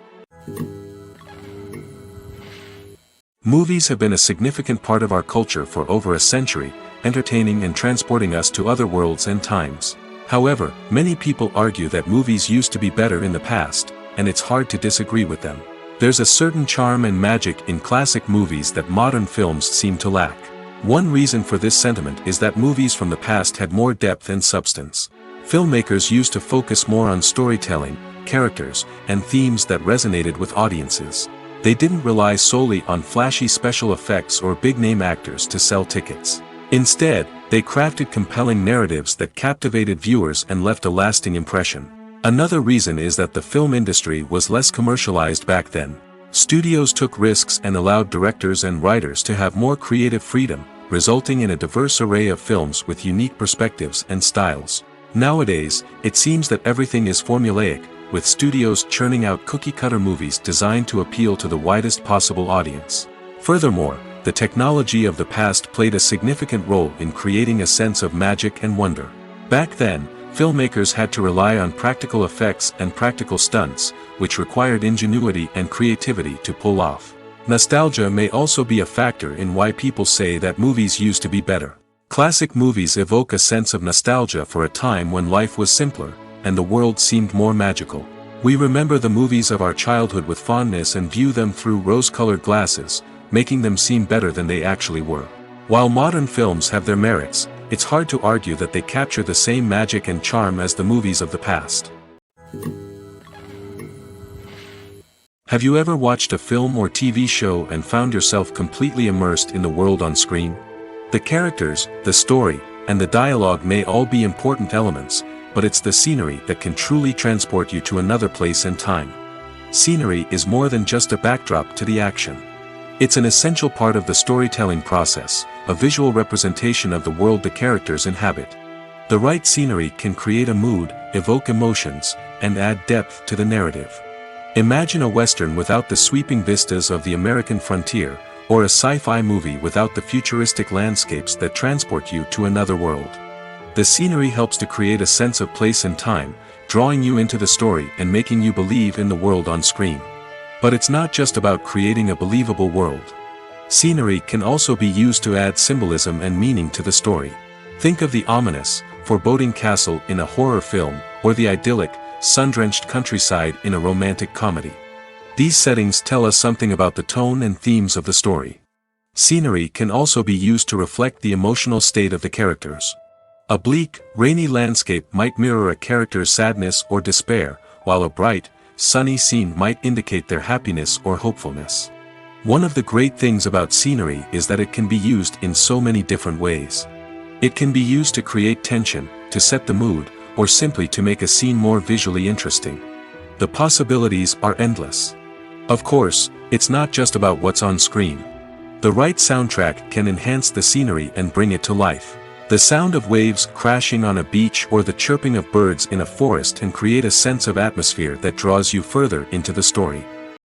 Movies have been a significant part of our culture for over a century, entertaining and transporting us to other worlds and times. However, many people argue that movies used to be better in the past, and it's hard to disagree with them. There's a certain charm and magic in classic movies that modern films seem to lack. One reason for this sentiment is that movies from the past had more depth and substance. Filmmakers used to focus more on storytelling, characters, and themes that resonated with audiences. They didn't rely solely on flashy special effects or big-name actors to sell tickets. Instead, they crafted compelling narratives that captivated viewers and left a lasting impression. Another reason is that the film industry was less commercialized back then. Studios took risks and allowed directors and writers to have more creative freedom, resulting in a diverse array of films with unique perspectives and styles. Nowadays, it seems that everything is formulaic, with studios churning out cookie-cutter movies designed to appeal to the widest possible audience. Furthermore, the technology of the past played a significant role in creating a sense of magic and wonder. Back then, filmmakers had to rely on practical effects and practical stunts, which required ingenuity and creativity to pull off. Nostalgia may also be a factor in why people say that movies used to be better. Classic movies evoke a sense of nostalgia for a time when life was simpler, and the world seemed more magical. We remember the movies of our childhood with fondness and view them through rose-colored glasses, making them seem better than they actually were. While modern films have their merits, it's hard to argue that they capture the same magic and charm as the movies of the past. Have you ever watched a film or TV show and found yourself completely immersed in the world on screen? The characters, the story, and the dialogue may all be important elements, but it's the scenery that can truly transport you to another place and time. Scenery is more than just a backdrop to the action. It's an essential part of the storytelling process, a visual representation of the world the characters inhabit. The right scenery can create a mood, evoke emotions, and add depth to the narrative. Imagine a Western without the sweeping vistas of the American frontier, or a sci-fi movie without the futuristic landscapes that transport you to another world. The scenery helps to create a sense of place and time, drawing you into the story and making you believe in the world on screen. But it's not just about creating a believable world. Scenery can also be used to add symbolism and meaning to the story. Think of the ominous, foreboding castle in a horror film, or the idyllic, sun-drenched countryside in a romantic comedy. These settings tell us something about the tone and themes of the story. Scenery can also be used to reflect the emotional state of the characters. A bleak, rainy landscape might mirror a character's sadness or despair, while a bright, sunny scene might indicate their happiness or hopefulness. One of the great things about scenery is that it can be used in so many different ways. It can be used to create tension, to set the mood, or simply to make a scene more visually interesting. The possibilities are endless. Of course, it's not just about what's on screen. The right soundtrack can enhance the scenery and bring it to life. The sound of waves crashing on a beach or the chirping of birds in a forest can create a sense of atmosphere that draws you further into the story.